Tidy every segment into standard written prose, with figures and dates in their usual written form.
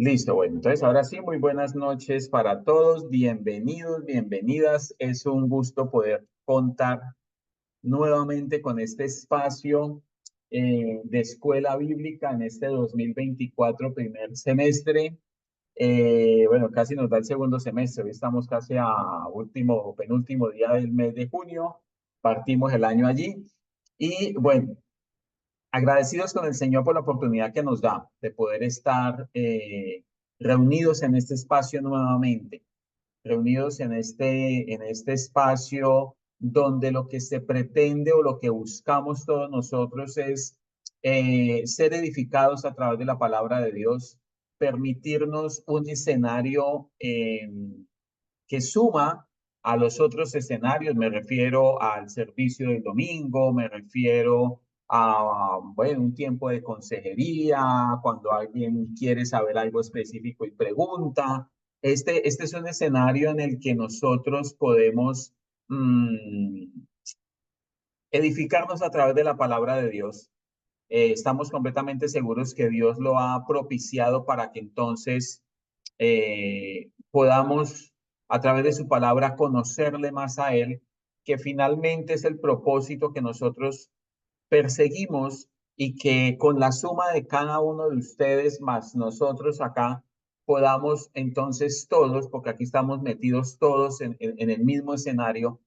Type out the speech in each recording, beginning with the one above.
Listo, bueno, entonces ahora sí, muy buenas noches para todos, bienvenidos, bienvenidas. Es un gusto poder contar nuevamente con este espacio de escuela bíblica en este 2024 primer semestre. Bueno, casi nos da el segundo semestre, hoy estamos casi a último o penúltimo día del mes de junio, partimos el año allí y bueno, agradecidos con el Señor por la oportunidad que nos da de poder estar reunidos en este espacio nuevamente, reunidos en este espacio donde lo que se pretende o lo que buscamos todos nosotros es ser edificados a través de la palabra de Dios, permitirnos un escenario que suma a los otros escenarios. Me refiero al servicio del domingo, me refiero a, bueno, un tiempo de consejería, cuando alguien quiere saber algo específico y pregunta. Este es un escenario en el que nosotros podemos mm, edificarnos a través de la palabra de Dios. Estamos completamente seguros que Dios lo ha propiciado para que entonces podamos a través de su palabra conocerle más a Él, que finalmente es el propósito que nosotros perseguimos y que con la suma de cada uno de ustedes más nosotros acá podamos entonces todos, porque aquí estamos metidos todos en el mismo escenario,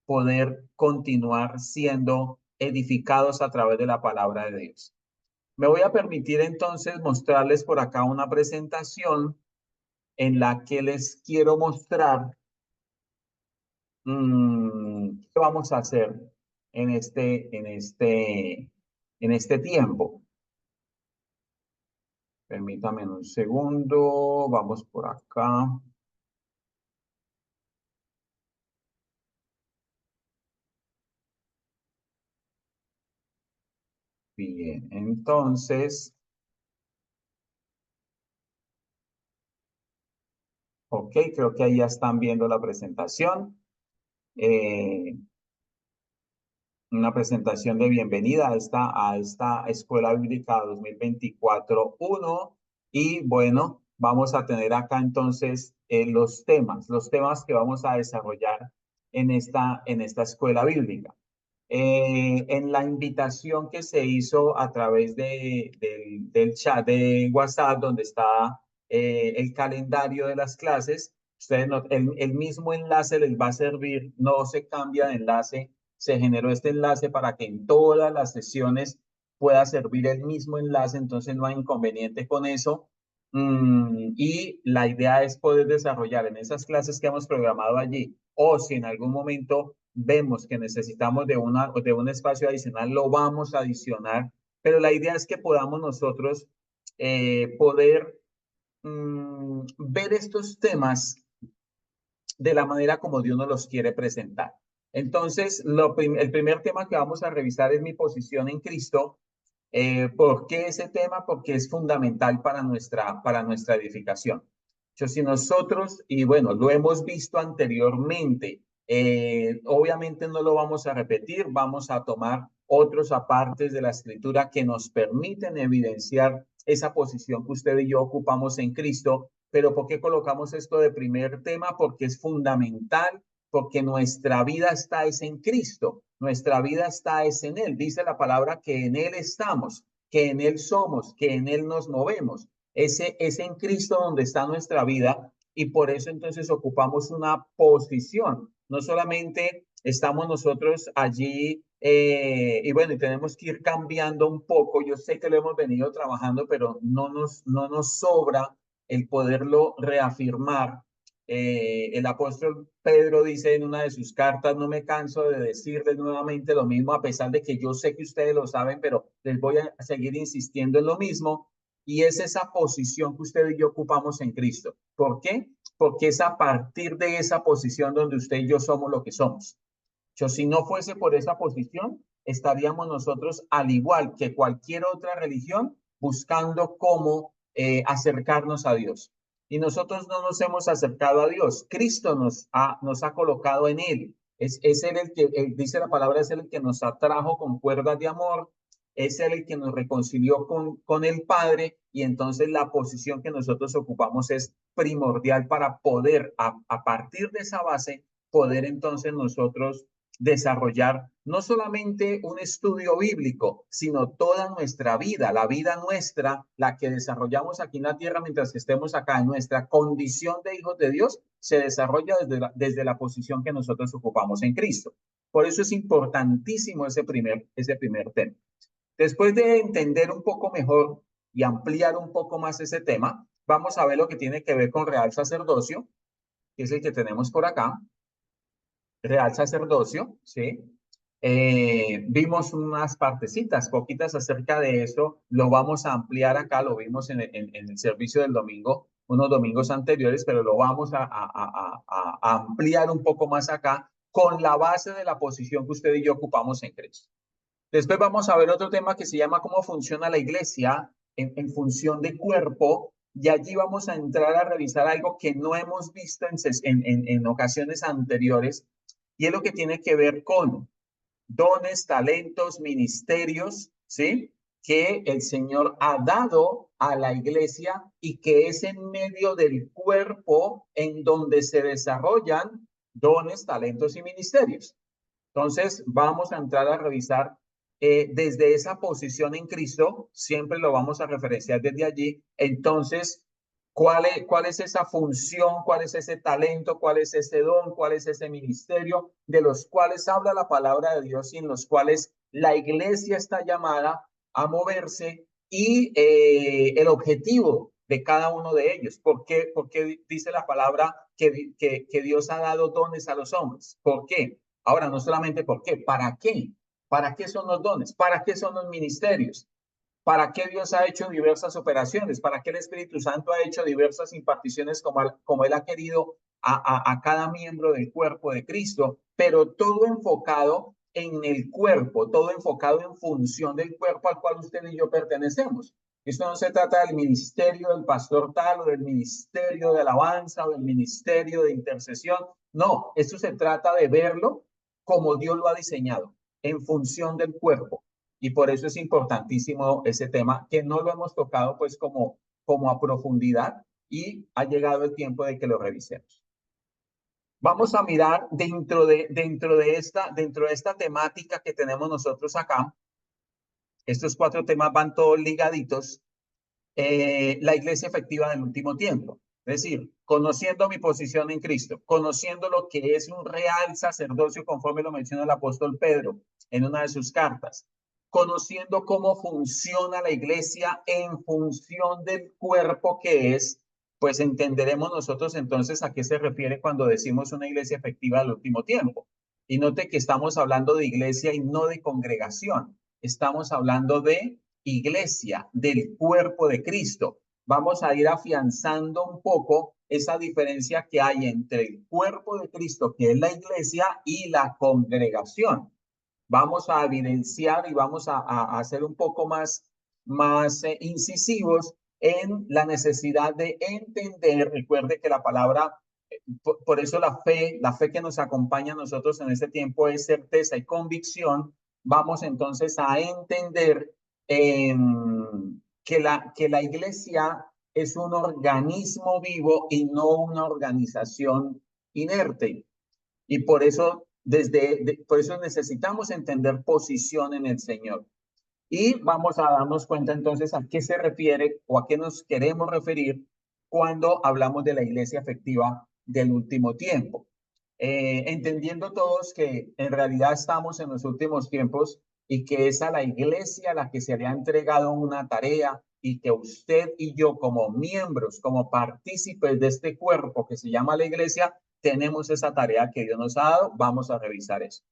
poder continuar siendo edificados a través de la palabra de Dios. Me voy a permitir entonces mostrarles por acá una presentación en la que les quiero mostrar qué vamos a hacer en en este tiempo. Permítame un segundo, vamos por acá. Bien, entonces, ok, creo que ahí ya están viendo la presentación. Eh, una presentación de bienvenida a esta Escuela Bíblica 2024-1. Y bueno, vamos a tener acá entonces los temas que vamos a desarrollar en esta escuela bíblica. En la invitación que se hizo a través del chat de WhatsApp, donde está el calendario de las clases, ustedes el mismo enlace les va a servir, no se cambia de enlace, se generó este enlace para que en todas las sesiones pueda servir el mismo enlace, entonces no hay inconveniente con eso. Y la idea es poder desarrollar en esas clases que hemos programado allí, o si en algún momento vemos que necesitamos de un espacio adicional, lo vamos a adicionar, pero la idea es que podamos nosotros poder ver estos temas de la manera como Dios nos los quiere presentar. Entonces, el primer tema que vamos a revisar es mi posición en Cristo. ¿Por qué ese tema? Porque es fundamental para nuestra edificación. Si nosotros, y bueno, lo hemos visto anteriormente, obviamente no lo vamos a repetir, vamos a tomar otros apartes de la escritura que nos permiten evidenciar esa posición que usted y yo ocupamos en Cristo. Pero ¿por qué colocamos esto de primer tema? Porque es fundamental, porque nuestra vida está es en Cristo, nuestra vida está es en Él. Dice la palabra que en Él estamos, que en Él somos, que en Él nos movemos. Ese es en Cristo donde está nuestra vida y por eso entonces ocupamos una posición. No solamente estamos nosotros allí y bueno, y tenemos que ir cambiando un poco. Yo sé que lo hemos venido trabajando, pero no nos sobra el poderlo reafirmar. El apóstol Pedro dice en una de sus cartas, no me canso de decirles nuevamente lo mismo, a pesar de que yo sé que ustedes lo saben, pero les voy a seguir insistiendo en lo mismo, y es esa posición que usted y yo ocupamos en Cristo. ¿Por qué? Porque es a partir de esa posición donde usted y yo somos lo que somos. Si no fuese por esa posición, estaríamos nosotros, al igual que cualquier otra religión, buscando cómo acercarnos a Dios. Y nosotros no nos hemos acercado a Dios. Cristo nos ha colocado en Él. Es Él el que, dice la palabra, es Él el que nos atrajo con cuerdas de amor. es Él el que nos reconcilió con el Padre, y entonces la posición que nosotros ocupamos es primordial para poder, a partir de esa base, poder entonces nosotros desarrollar no solamente un estudio bíblico, sino toda nuestra vida, la vida nuestra, la que desarrollamos aquí en la tierra mientras que estemos acá, en nuestra condición de hijos de Dios, se desarrolla desde la posición que nosotros ocupamos en Cristo. Por eso es importantísimo ese primer tema. Después de entender un poco mejor y ampliar un poco más ese tema, vamos a ver lo que tiene que ver con real sacerdocio, que es el que tenemos por acá. Real sacerdocio, ¿sí? Vimos unas partecitas, poquitas acerca de eso, lo vamos a ampliar acá, lo vimos en el servicio del domingo, unos domingos anteriores, pero lo vamos a ampliar un poco más acá con la base de la posición que usted y yo ocupamos en Cristo. Después vamos a ver otro tema que se llama cómo funciona la iglesia en función de cuerpo, y allí vamos a entrar a revisar algo que no hemos visto en ocasiones anteriores, y es lo que tiene que ver con dones, talentos, ministerios, ¿sí? Que el Señor ha dado a la iglesia y que es en medio del cuerpo en donde se desarrollan dones, talentos y ministerios. Entonces, vamos a entrar a revisar desde esa posición en Cristo, siempre lo vamos a referenciar desde allí. Entonces, ¿cuál es esa función? ¿Cuál es ese talento? ¿Cuál es ese don? ¿Cuál es ese ministerio de los cuales habla la palabra de Dios y en los cuales la iglesia está llamada a moverse? Y el objetivo de cada uno de ellos. ¿Por qué dice la palabra que Dios ha dado dones a los hombres? ¿Por qué? Ahora, no solamente por qué, ¿para qué? ¿Para qué son los dones? ¿Para qué son los ministerios? ¿Para qué Dios ha hecho diversas operaciones? ¿Para qué el Espíritu Santo ha hecho diversas imparticiones como Él ha querido a cada miembro del cuerpo de Cristo? Pero todo enfocado en el cuerpo, todo enfocado en función del cuerpo al cual usted y yo pertenecemos. Esto no se trata del ministerio del pastor tal o del ministerio de alabanza o del ministerio de intercesión. No, esto se trata de verlo como Dios lo ha diseñado, en función del cuerpo. Y por eso es importantísimo ese tema, que no lo hemos tocado pues como a profundidad, y ha llegado el tiempo de que lo revisemos. Vamos a mirar dentro de esta temática que tenemos nosotros acá. Estos 4 temas van todos ligaditos. La iglesia efectiva del último tiempo. Es decir, conociendo mi posición en Cristo, conociendo lo que es un real sacerdocio, conforme lo menciona el apóstol Pedro en una de sus cartas, conociendo cómo funciona la iglesia en función del cuerpo que es, pues entenderemos nosotros entonces a qué se refiere cuando decimos una iglesia efectiva del último tiempo. Y note que estamos hablando de iglesia y no de congregación. Estamos hablando de iglesia, del cuerpo de Cristo. Vamos a ir afianzando un poco esa diferencia que hay entre el cuerpo de Cristo, que es la iglesia, y la congregación. Vamos a evidenciar y vamos a hacer un poco más incisivos en la necesidad de entender. Recuerde que la palabra, por eso la fe que nos acompaña a nosotros en este tiempo es certeza y convicción. Vamos entonces a entender que la iglesia es un organismo vivo y no una organización inerte. Y por eso, por eso necesitamos entender posición en el Señor. Y vamos a darnos cuenta entonces a qué se refiere o a qué nos queremos referir cuando hablamos de la iglesia efectiva del último tiempo. Entendiendo todos que en realidad estamos en los últimos tiempos y que es a la iglesia a la que se le ha entregado una tarea, y que usted y yo como miembros, como partícipes de este cuerpo que se llama la iglesia, tenemos esa tarea que Dios nos ha dado. Vamos a revisar eso.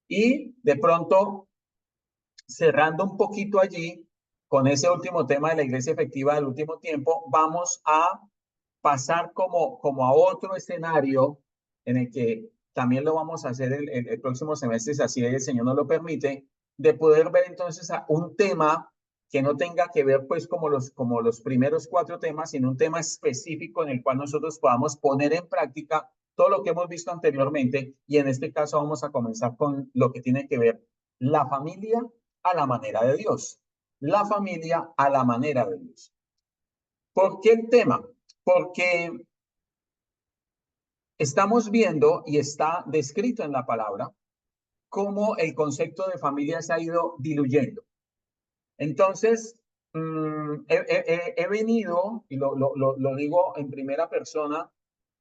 Y de pronto, cerrando un poquito allí, con ese último tema de la iglesia efectiva del último tiempo, vamos a pasar como a otro escenario en el que también lo vamos a hacer el próximo semestre, si así el Señor nos lo permite, de poder ver entonces a un tema que no tenga que ver pues como los primeros 4 temas, sino un tema específico en el cual nosotros podamos poner en práctica todo lo que hemos visto anteriormente. Y en este caso vamos a comenzar con lo que tiene que ver la familia a la manera de Dios. La familia a la manera de Dios. ¿Por qué el tema? Porque estamos viendo y está descrito en la palabra cómo el concepto de familia se ha ido diluyendo. Entonces, he venido, y lo digo en primera persona,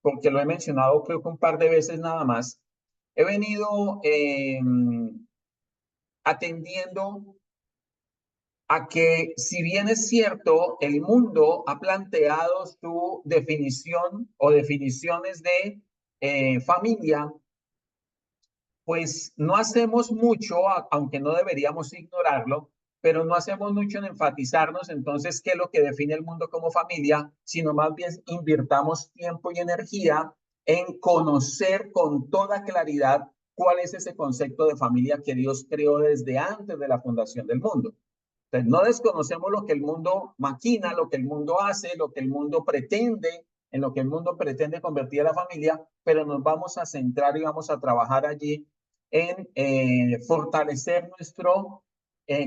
porque lo he mencionado creo que un par de veces nada más, he venido atendiendo a que si bien es cierto, el mundo ha planteado su definición o definiciones de familia, pues no hacemos mucho, aunque no deberíamos ignorarlo, pero no hacemos mucho en enfatizarnos entonces qué es lo que define el mundo como familia, sino más bien invirtamos tiempo y energía en conocer con toda claridad cuál es ese concepto de familia que Dios creó desde antes de la fundación del mundo. Entonces, no desconocemos lo que el mundo maquina, lo que el mundo hace, lo que el mundo pretende, en lo que el mundo pretende convertir a la familia, pero nos vamos a centrar y vamos a trabajar allí en fortalecer nuestro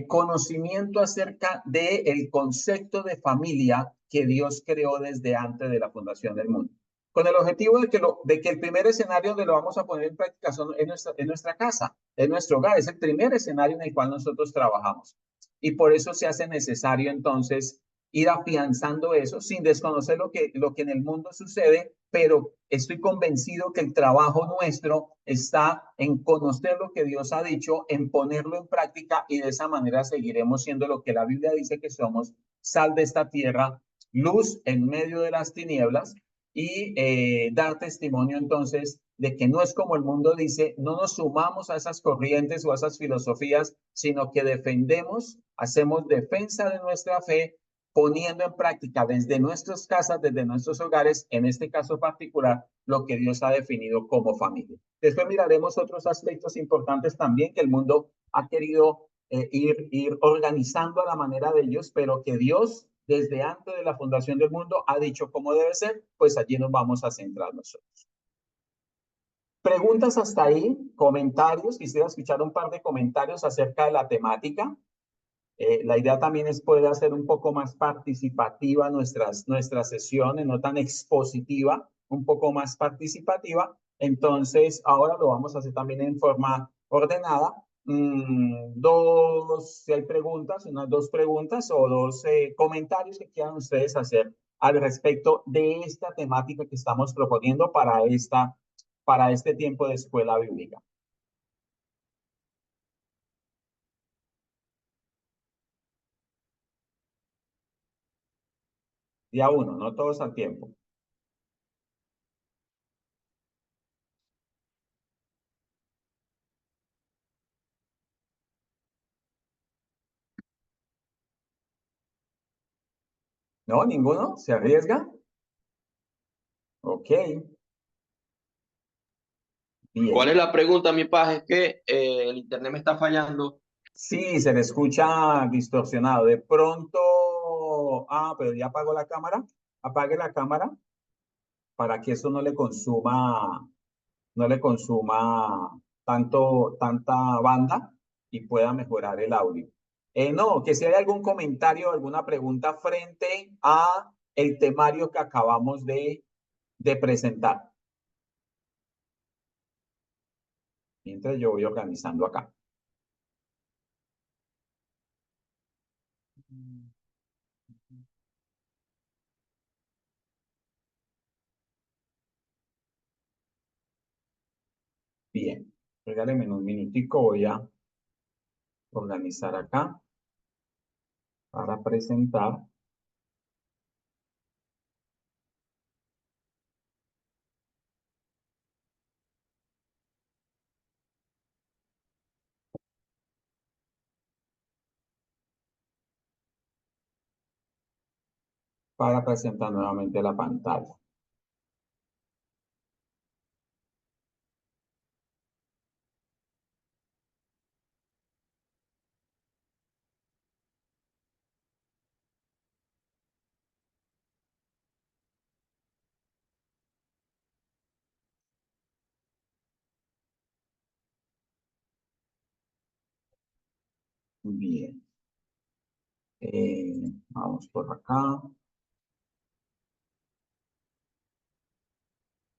conocimiento acerca del concepto de familia que Dios creó desde antes de la fundación del mundo. Con el objetivo de que el primer escenario donde lo vamos a poner en práctica es nuestra casa, es nuestro hogar, es el primer escenario en el cual nosotros trabajamos. Y por eso se hace necesario entonces ir afianzando eso sin desconocer lo que en el mundo sucede, pero estoy convencido que el trabajo nuestro está en conocer lo que Dios ha dicho, en ponerlo en práctica y de esa manera seguiremos siendo lo que la Biblia dice que somos, sal de esta tierra, luz en medio de las tinieblas y dar testimonio entonces de que no es como el mundo dice, no nos sumamos a esas corrientes o a esas filosofías, sino que defendemos, hacemos defensa de nuestra fe, poniendo en práctica desde nuestras casas, desde nuestros hogares, en este caso particular, lo que Dios ha definido como familia. Después miraremos otros aspectos importantes también que el mundo ha querido ir organizando a la manera de ellos, pero que Dios desde antes de la fundación del mundo ha dicho cómo debe ser, pues allí nos vamos a centrar nosotros. Preguntas hasta ahí, comentarios, quisiera escuchar un par de comentarios acerca de la temática. La idea también es poder hacer un poco más participativa nuestras sesiones, no tan expositiva, un poco más participativa. Entonces, ahora lo vamos a hacer también en forma ordenada. Si hay preguntas, unas dos preguntas o dos comentarios que quieran ustedes hacer al respecto de esta temática que estamos proponiendo para este tiempo de escuela bíblica. Día uno, no todos al tiempo. ¿No? ¿Ninguno? ¿Se arriesga? Ok, ¿Cuál bien. es la pregunta, mi paz? Es que el internet me está fallando. Sí, se le escucha distorsionado. De pronto, pero ya apagó la cámara. Apague la cámara para que eso no le consuma tanta banda y pueda mejorar el audio. No, que si hay algún comentario, alguna pregunta frente a el temario que acabamos de presentar. Mientras yo voy organizando acá. Bien, regálenme un minutico, voy a organizar acá para presentar, para presentar nuevamente la pantalla. Bien. Vamos por acá.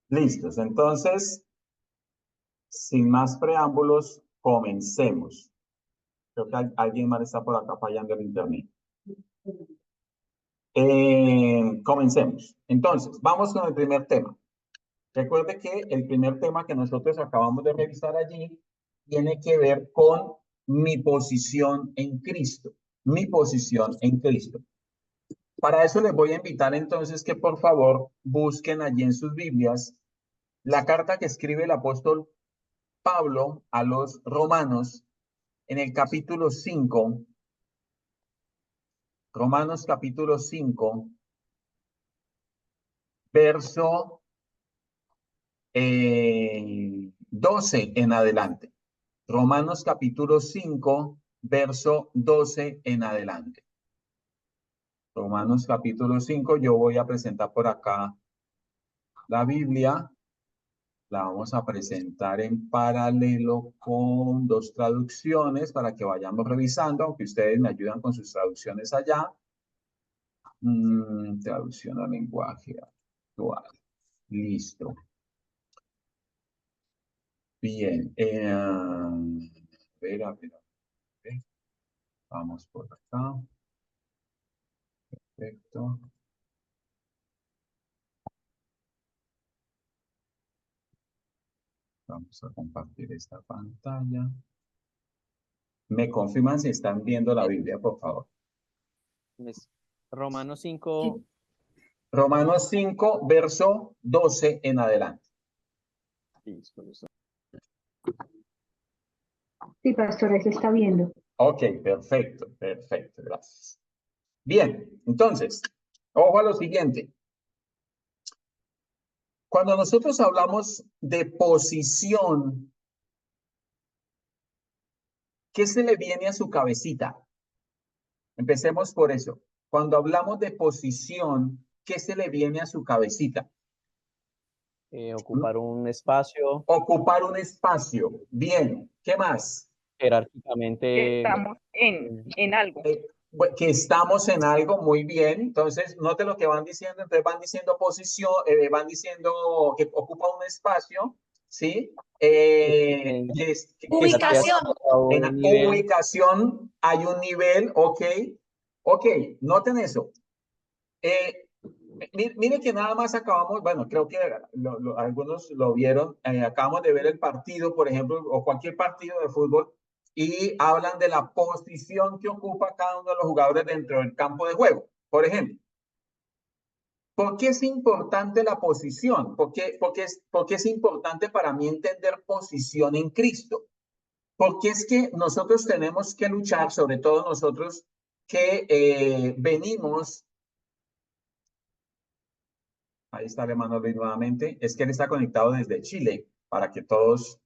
Listos. Entonces, sin más preámbulos, comencemos. Creo que alguien más está por acá fallando el internet. Comencemos. Entonces, vamos con el primer tema. Recuerde que el primer tema que nosotros acabamos de revisar allí tiene que ver con mi posición en Cristo. Mi posición en Cristo. Para eso les voy a invitar entonces que por favor busquen allí en sus Biblias la carta que escribe el apóstol Pablo a los romanos en el capítulo 5. Romanos capítulo 5, verso 12 en adelante. Romanos capítulo 5, verso 12 en adelante. Romanos capítulo 5, yo voy a presentar por acá la Biblia. La vamos a presentar en paralelo con dos traducciones para que vayamos revisando, aunque ustedes me ayudan con sus traducciones allá. Traducción al lenguaje actual. Listo. Bien. A ver. Vamos por acá. Perfecto. Vamos a compartir esta pantalla. ¿Me confirman si están viendo la Biblia, por favor? Romanos 5. Romanos 5, verso 12 en adelante. Sí, pastor, se está viendo. Ok, perfecto, gracias. Bien, entonces, ojo a lo siguiente. Cuando nosotros hablamos de posición, ¿qué se le viene a su cabecita? Empecemos por eso. Cuando hablamos de posición, ¿qué se le viene a su cabecita? Ocupar un espacio. Ocupar un espacio. Bien, ¿qué más? Jerárquicamente. Estamos en algo. Que estamos en algo, muy bien. Entonces, note lo que van diciendo. Entonces, van diciendo posición, van diciendo que ocupa un espacio, ¿sí? Ubicación. En ubicación hay un nivel, ok. Ok, noten eso. Mire que nada más acabamos, bueno, creo que algunos lo vieron, acabamos de ver el partido, por ejemplo, o cualquier partido de fútbol, y hablan de la posición que ocupa cada uno de los jugadores dentro del campo de juego, por ejemplo. ¿Por qué es importante la posición? ¿Por qué es importante para mí entender posición en Cristo? Porque es que nosotros tenemos que luchar, sobre todo nosotros que venimos. Ahí está el hermano Luis nuevamente. Es que él está conectado desde Chile para que todos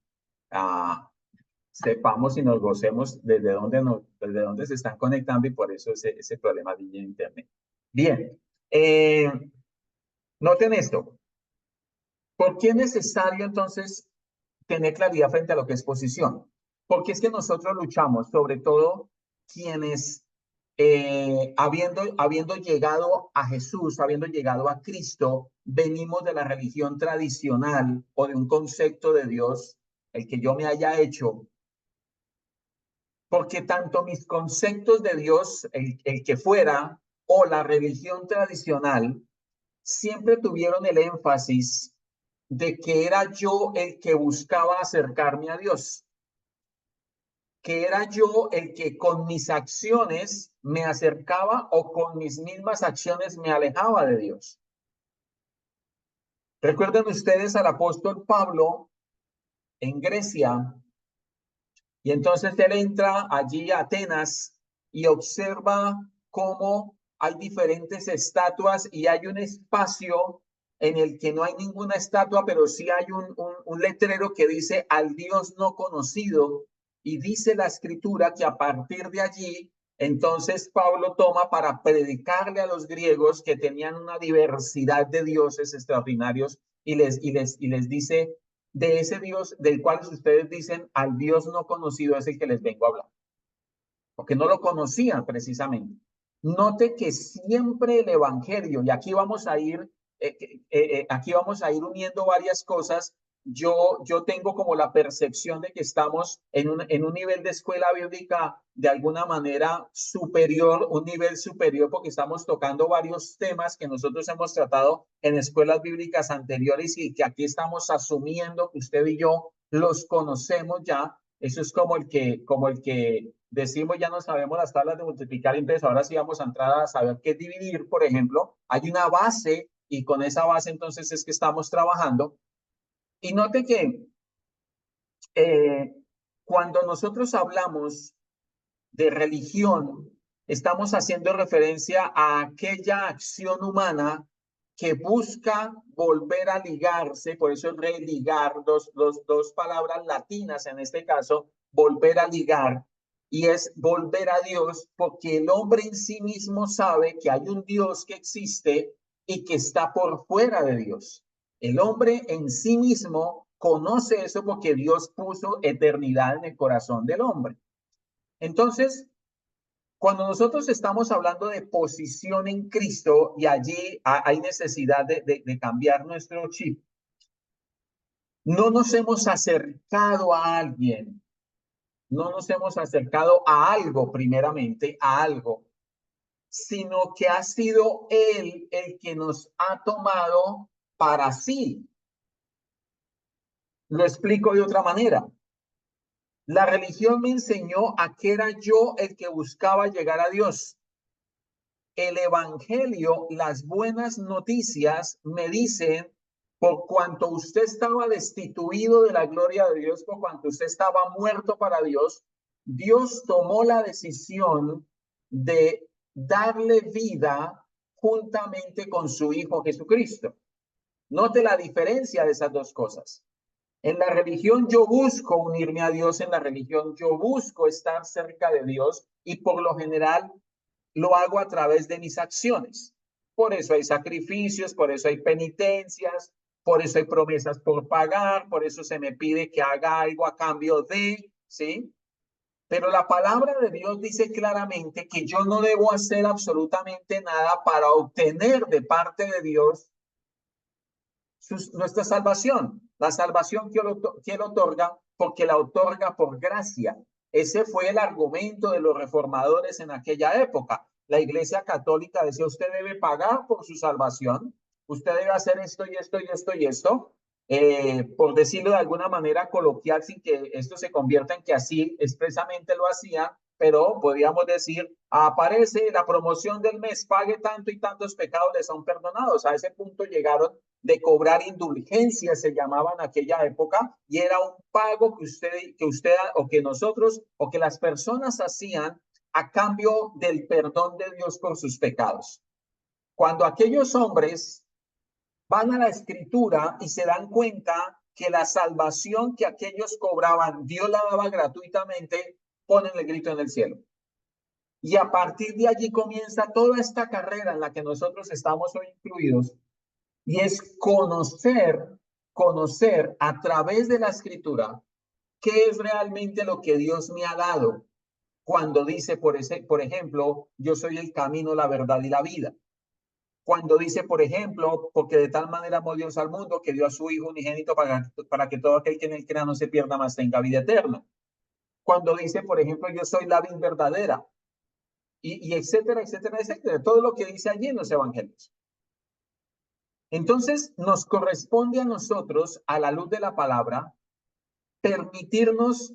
sepamos y nos gocemos desde dónde se están conectando y por eso ese problema de internet. Bien. Noten esto. ¿Por qué es necesario entonces tener claridad frente a lo que es posición? Porque es que nosotros luchamos, sobre todo quienes habiendo llegado a Jesús, habiendo llegado a Cristo, venimos de la religión tradicional o de un concepto de Dios, el que yo me haya hecho, porque tanto mis conceptos de Dios, el que fuera, o la religión tradicional, siempre tuvieron el énfasis de que era yo el que buscaba acercarme a Dios, que era yo el que con mis acciones me acercaba o con mis mismas acciones me alejaba de Dios. Recuerden ustedes al apóstol Pablo en Grecia, y entonces él entra allí a Atenas y observa cómo hay diferentes estatuas y hay un espacio en el que no hay ninguna estatua, pero sí hay un letrero que dice al Dios no conocido, y dice la escritura que a partir de allí, entonces Pablo toma para predicarle a los griegos que tenían una diversidad de dioses extraordinarios y les dice, de ese Dios del cual ustedes dicen al Dios no conocido es el que les vengo a hablar. porque no lo conocían precisamente. Note que siempre el evangelio, y aquí vamos a ir uniendo varias cosas. Yo tengo como la percepción de que estamos en un nivel de escuela bíblica de alguna manera superior, un nivel superior, porque estamos tocando varios temas que nosotros hemos tratado en escuelas bíblicas anteriores y que aquí estamos asumiendo que usted y yo los conocemos ya. Eso es como el que decimos ya no sabemos las tablas de multiplicar, entonces ahora sí vamos a entrar a saber qué dividir, por ejemplo. Hay una base y con esa base entonces es que estamos trabajando. Y note que cuando nosotros hablamos de religión, estamos haciendo referencia a aquella acción humana que busca volver a ligarse, por eso es religar, dos palabras latinas en este caso, volver a ligar, y es volver a Dios, porque el hombre en sí mismo sabe que hay un Dios que existe y que está por fuera de Dios. El hombre en sí mismo conoce eso porque Dios puso eternidad en el corazón del hombre. Entonces, cuando nosotros estamos hablando de posición en Cristo y allí hay necesidad de cambiar nuestro chip, no nos hemos acercado a alguien, no nos hemos acercado a algo primeramente, a algo, sino que ha sido Él el que nos ha tomado para sí. Lo explico de otra manera. La religión me enseñó a que era yo el que buscaba llegar a Dios. El evangelio, las buenas noticias me dicen, por cuanto usted estaba destituido de la gloria de Dios, por cuanto usted estaba muerto para Dios, Dios tomó la decisión de darle vida juntamente con su Hijo Jesucristo. Note la diferencia de esas dos cosas. En la religión yo busco unirme a Dios, en la religión yo busco estar cerca de Dios y por lo general lo hago a través de mis acciones. Por eso hay sacrificios, por eso hay penitencias, por eso hay promesas por pagar, por eso se me pide que haga algo a cambio de, ¿sí? Pero la palabra de Dios dice claramente que yo no debo hacer absolutamente nada para obtener de parte de Dios nuestra salvación. La salvación que él otorga, porque la otorga por gracia. Ese fue el argumento de los reformadores en aquella época. La Iglesia Católica decía, usted debe pagar por su salvación, usted debe hacer esto y esto y esto y esto, por decirlo de alguna manera coloquial, sin que esto se convierta en que así expresamente lo hacían, pero podríamos decir, aparece la promoción del mes, pague tanto y tantos pecados les son perdonados. A ese punto llegaron de cobrar indulgencias, se llamaban en aquella época, y era un pago que usted o que nosotros o que las personas hacían a cambio del perdón de Dios por sus pecados. Cuando aquellos hombres van a la escritura y se dan cuenta que la salvación que aquellos cobraban, Dios la daba gratuitamente, ponen el grito en el cielo. Y a partir de allí comienza toda esta carrera en la que nosotros estamos hoy incluidos, y es conocer a través de la escritura qué es realmente lo que Dios me ha dado cuando dice, por ejemplo, yo soy el camino, la verdad y la vida. Cuando dice, por ejemplo, porque de tal manera amó Dios al mundo que dio a su Hijo unigénito para que todo aquel que en él crea no se pierda, más tenga vida eterna. Cuando dice, por ejemplo, yo soy la vid verdadera, y etcétera, etcétera, etcétera. Todo lo que dice allí en los evangelios. Entonces, nos corresponde a nosotros, a la luz de la palabra, permitirnos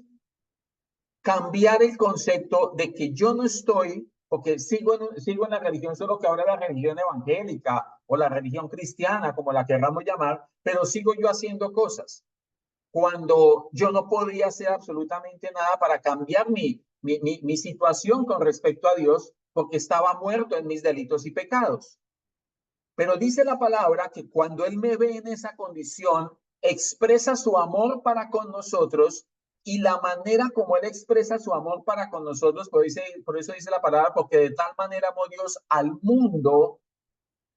cambiar el concepto de que yo no estoy, porque sigo en la religión, solo que ahora la religión evangélica o la religión cristiana, como la queramos llamar, pero sigo yo haciendo cosas. Cuando yo no podía hacer absolutamente nada para cambiar mi situación con respecto a Dios, porque estaba muerto en mis delitos y pecados. Pero dice la palabra que cuando Él me ve en esa condición, expresa su amor para con nosotros, y la manera como Él expresa su amor para con nosotros, por eso dice la palabra, porque de tal manera amó Dios al mundo,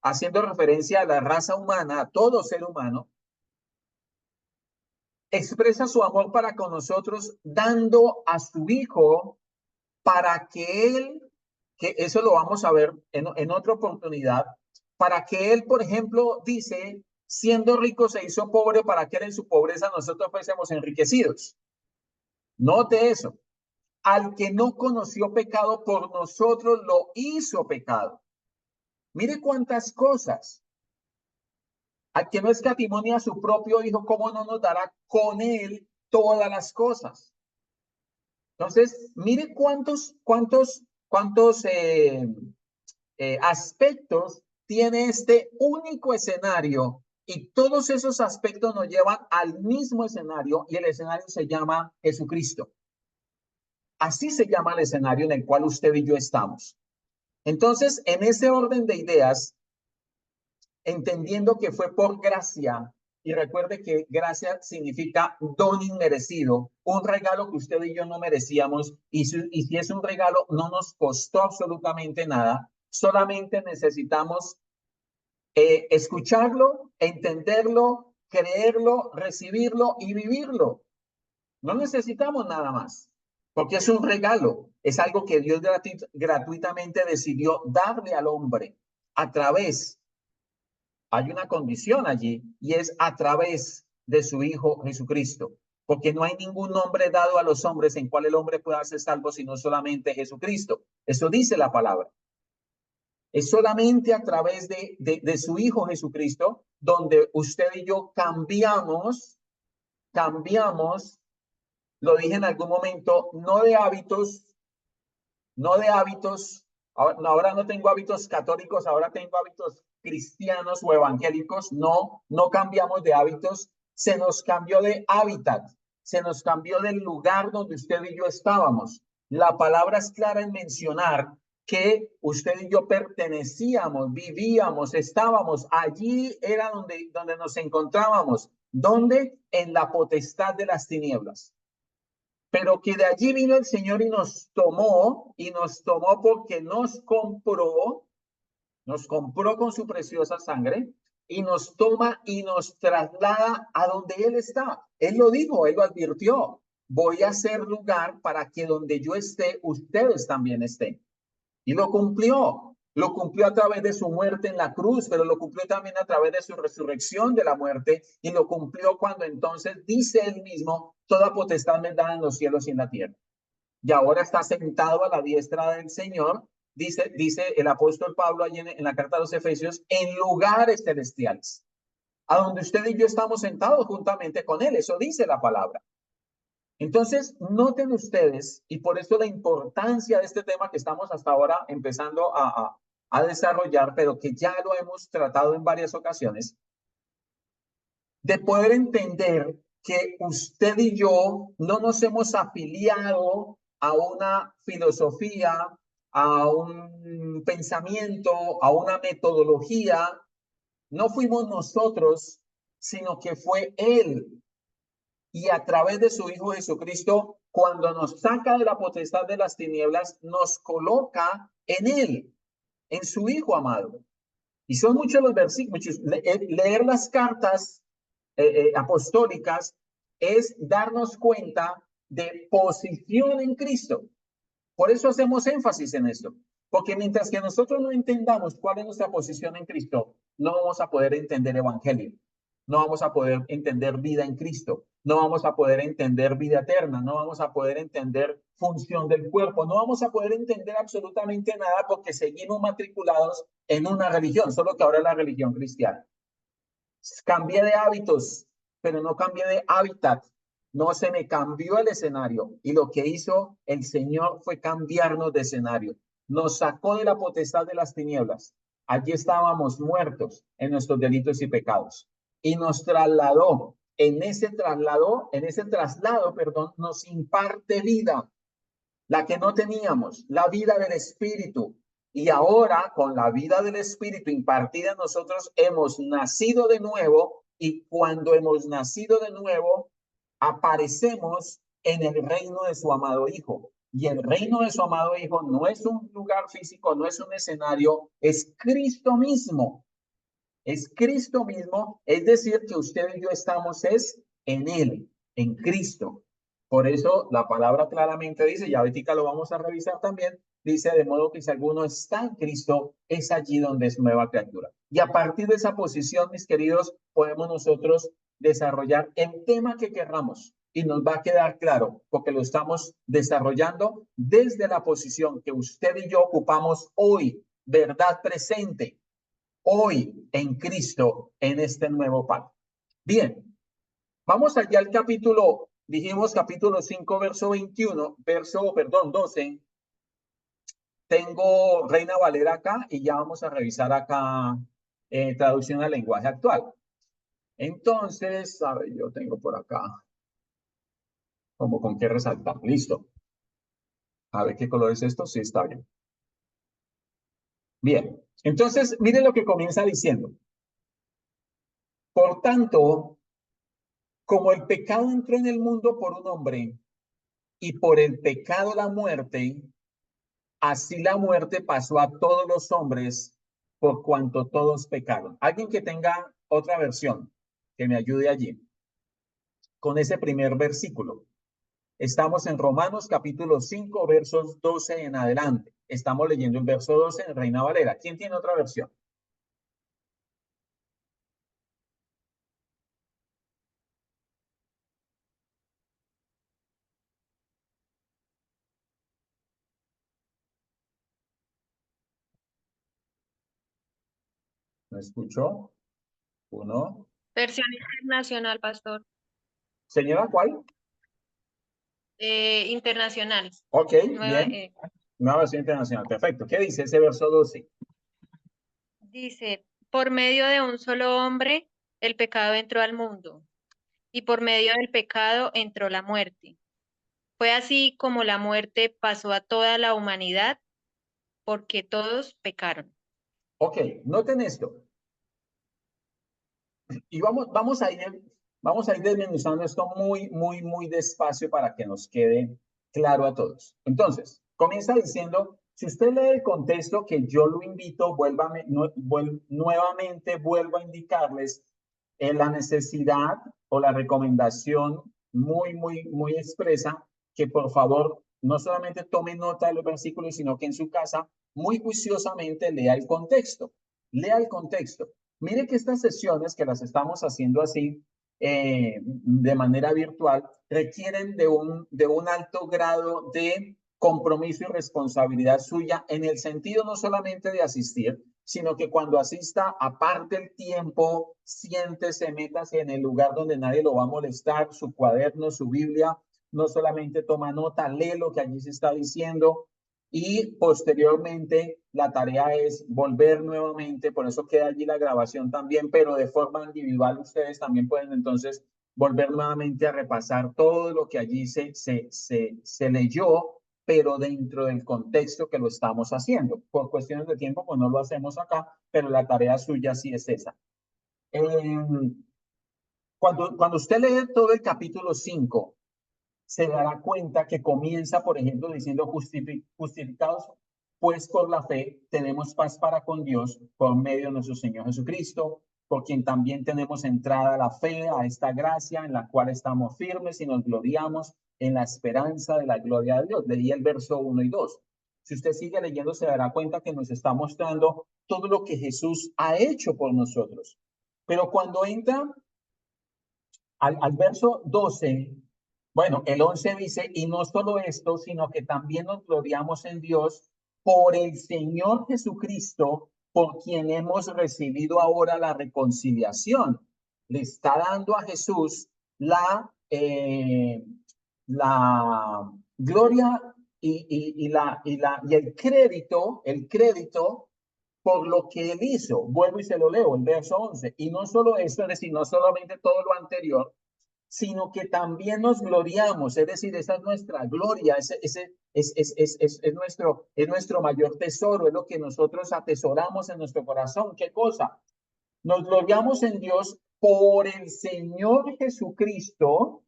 haciendo referencia a la raza humana, a todo ser humano, expresa su amor para con nosotros dando a su Hijo para que él, que eso lo vamos a ver en otra oportunidad, para que él, por ejemplo, dice, siendo rico se hizo pobre para que él en su pobreza nosotros fuésemos enriquecidos. Note eso. Al que no conoció pecado por nosotros lo hizo pecado. Mire cuántas cosas. Al que no escatimó ni a su propio hijo, ¿cómo no nos dará con él todas las cosas? Entonces, mire cuántos aspectos tiene este único escenario, y todos esos aspectos nos llevan al mismo escenario, y el escenario se llama Jesucristo. Así se llama el escenario en el cual usted y yo estamos. Entonces, en ese orden de ideas, entendiendo que fue por gracia, y recuerde que gracia significa don inmerecido, un regalo que usted y yo no merecíamos, y si es un regalo, no nos costó absolutamente nada, solamente necesitamos escucharlo, entenderlo, creerlo, recibirlo y vivirlo. No necesitamos nada más, porque es un regalo, es algo que Dios gratuitamente decidió darle al hombre a través. Hay una condición allí, y es a través de su Hijo Jesucristo, porque no hay ningún nombre dado a los hombres en cual el hombre pueda ser salvo, sino solamente Jesucristo. Eso dice la palabra. Es solamente a través de su Hijo Jesucristo donde usted y yo cambiamos, lo dije en algún momento, no de hábitos, ahora no tengo hábitos católicos, ahora tengo hábitos cristianos o evangélicos. No cambiamos de hábitos, se nos cambió de hábitat, se nos cambió del lugar donde usted y yo estábamos. La palabra es clara en mencionar que usted y yo pertenecíamos, vivíamos, estábamos, allí era donde nos encontrábamos. ¿Dónde? En la potestad de las tinieblas. Pero que de allí vino el Señor y nos tomó porque nos compró con su preciosa sangre, y nos toma y nos traslada a donde Él está. Él lo dijo, Él lo advirtió. Voy a hacer lugar para que donde yo esté, ustedes también estén. Y lo cumplió a través de su muerte en la cruz, pero lo cumplió también a través de su resurrección de la muerte, y lo cumplió cuando entonces dice él mismo, toda potestad me da en los cielos y en la tierra. Y ahora está sentado a la diestra del Señor, dice el apóstol Pablo allí en la carta a los Efesios, en lugares celestiales, a donde usted y yo estamos sentados juntamente con él. Eso dice la palabra. Entonces, noten ustedes, y por eso la importancia de este tema que estamos hasta ahora empezando a desarrollar, pero que ya lo hemos tratado en varias ocasiones, de poder entender que usted y yo no nos hemos afiliado a una filosofía, a un pensamiento, a una metodología. No fuimos nosotros, sino que fue Él. Y a través de su Hijo Jesucristo, cuando nos saca de la potestad de las tinieblas, nos coloca en Él, en su Hijo amado. Y son muchos los versículos. Leer las cartas apostólicas es darnos cuenta de posición en Cristo. Por eso hacemos énfasis en esto. Porque mientras que nosotros no entendamos cuál es nuestra posición en Cristo, no vamos a poder entender evangelio. No vamos a poder entender vida en Cristo, no vamos a poder entender vida eterna, no vamos a poder entender función del cuerpo, no vamos a poder entender absolutamente nada, porque seguimos matriculados en una religión, solo que ahora es la religión cristiana. Cambié de hábitos, pero no cambié de hábitat. No se me cambió el escenario, y lo que hizo el Señor fue cambiarnos de escenario. Nos sacó de la potestad de las tinieblas. Allí estábamos muertos en nuestros delitos y pecados, y nos trasladó. En ese traslado, nos imparte vida, la que no teníamos, la vida del Espíritu. Y ahora, con la vida del Espíritu impartida en nosotros, hemos nacido de nuevo, y cuando hemos nacido de nuevo, aparecemos en el reino de su amado Hijo. Y el reino de su amado Hijo no es un lugar físico, no es un escenario, es Cristo mismo. Es Cristo mismo, es decir, que usted y yo estamos en Él, en Cristo. Por eso la palabra claramente dice, ya ahorita lo vamos a revisar también, dice, de modo que si alguno está en Cristo, es allí donde es nueva criatura. Y a partir de esa posición, mis queridos, podemos nosotros desarrollar el tema que querramos. Y nos va a quedar claro, porque lo estamos desarrollando desde la posición que usted y yo ocupamos hoy, verdad presente, hoy en Cristo, en este nuevo pacto. Bien, vamos allá al capítulo, dijimos capítulo 5, verso 21, perdón, 12. Tengo Reina Valera acá y ya vamos a revisar acá traducción al lenguaje actual. Entonces, a ver, yo tengo por acá como con qué resaltar. Listo. A ver qué color es esto. Sí, está bien. Bien. Entonces, miren lo que comienza diciendo. Por tanto, como el pecado entró en el mundo por un hombre y por el pecado la muerte, así la muerte pasó a todos los hombres por cuanto todos pecaron. Alguien que tenga otra versión que me ayude allí con ese primer versículo. Estamos en Romanos capítulo 5, versos 12 en adelante. Estamos leyendo el verso 12 en Reina Valera. ¿Quién tiene otra versión? ¿Me escuchó? Uno. Versión internacional, pastor. Señora, ¿cuál? Internacional. Ok, Nueva, bien. Nueva versión internacional. Perfecto. ¿Qué dice ese verso 12? dice, por medio de un solo hombre, el pecado entró al mundo, y por medio del pecado entró la muerte. Fue así como la muerte pasó a toda la humanidad, porque todos pecaron. Ok, noten esto. Y vamos a ir desmenuzando esto muy despacio para que nos quede claro a todos. Entonces, comienza diciendo, si usted lee el contexto, que yo lo invito, nuevamente vuelvo a indicarles la necesidad o la recomendación muy expresa que por favor no solamente tome nota de los versículos, sino que en su casa muy juiciosamente lea el contexto. Lea el contexto. Mire que estas sesiones que las estamos haciendo así de manera virtual requieren de un alto grado de compromiso y responsabilidad suya en el sentido no solamente de asistir, sino que cuando asista, aparte el tiempo, siéntese, métase en el lugar donde nadie lo va a molestar, su cuaderno, su Biblia, no solamente toma nota, lee lo que allí se está diciendo, y posteriormente la tarea es volver nuevamente, por eso queda allí la grabación también, pero de forma individual ustedes también pueden entonces volver nuevamente a repasar todo lo que allí se leyó, pero dentro del contexto que lo estamos haciendo. Por cuestiones de tiempo, pues no lo hacemos acá, pero la tarea suya sí es esa. Cuando usted lee todo el capítulo 5, se dará cuenta que comienza, por ejemplo, diciendo justificados, pues por la fe tenemos paz para con Dios por medio de nuestro Señor Jesucristo, por quien también tenemos entrada a la fe, a esta gracia en la cual estamos firmes y nos gloriamos en la esperanza de la gloria de Dios. Leí el verso 1 y 2. Si usted sigue leyendo, se dará cuenta que nos está mostrando todo lo que Jesús ha hecho por nosotros. Pero cuando entra al verso 12, bueno, el 11 dice, y no solo esto, sino que también nos gloriamos en Dios por el Señor Jesucristo, por quien hemos recibido ahora la reconciliación. Le está dando a Jesús la gloria y el crédito por lo que él hizo. Vuelvo y se lo leo, el verso 11. Y no solo esto, es decir, no solamente todo lo anterior, sino que también nos gloriamos, es decir, esa es nuestra gloria, es nuestro mayor tesoro, es lo que nosotros atesoramos en nuestro corazón. ¿Qué cosa? Nos gloriamos en Dios por el Señor Jesucristo,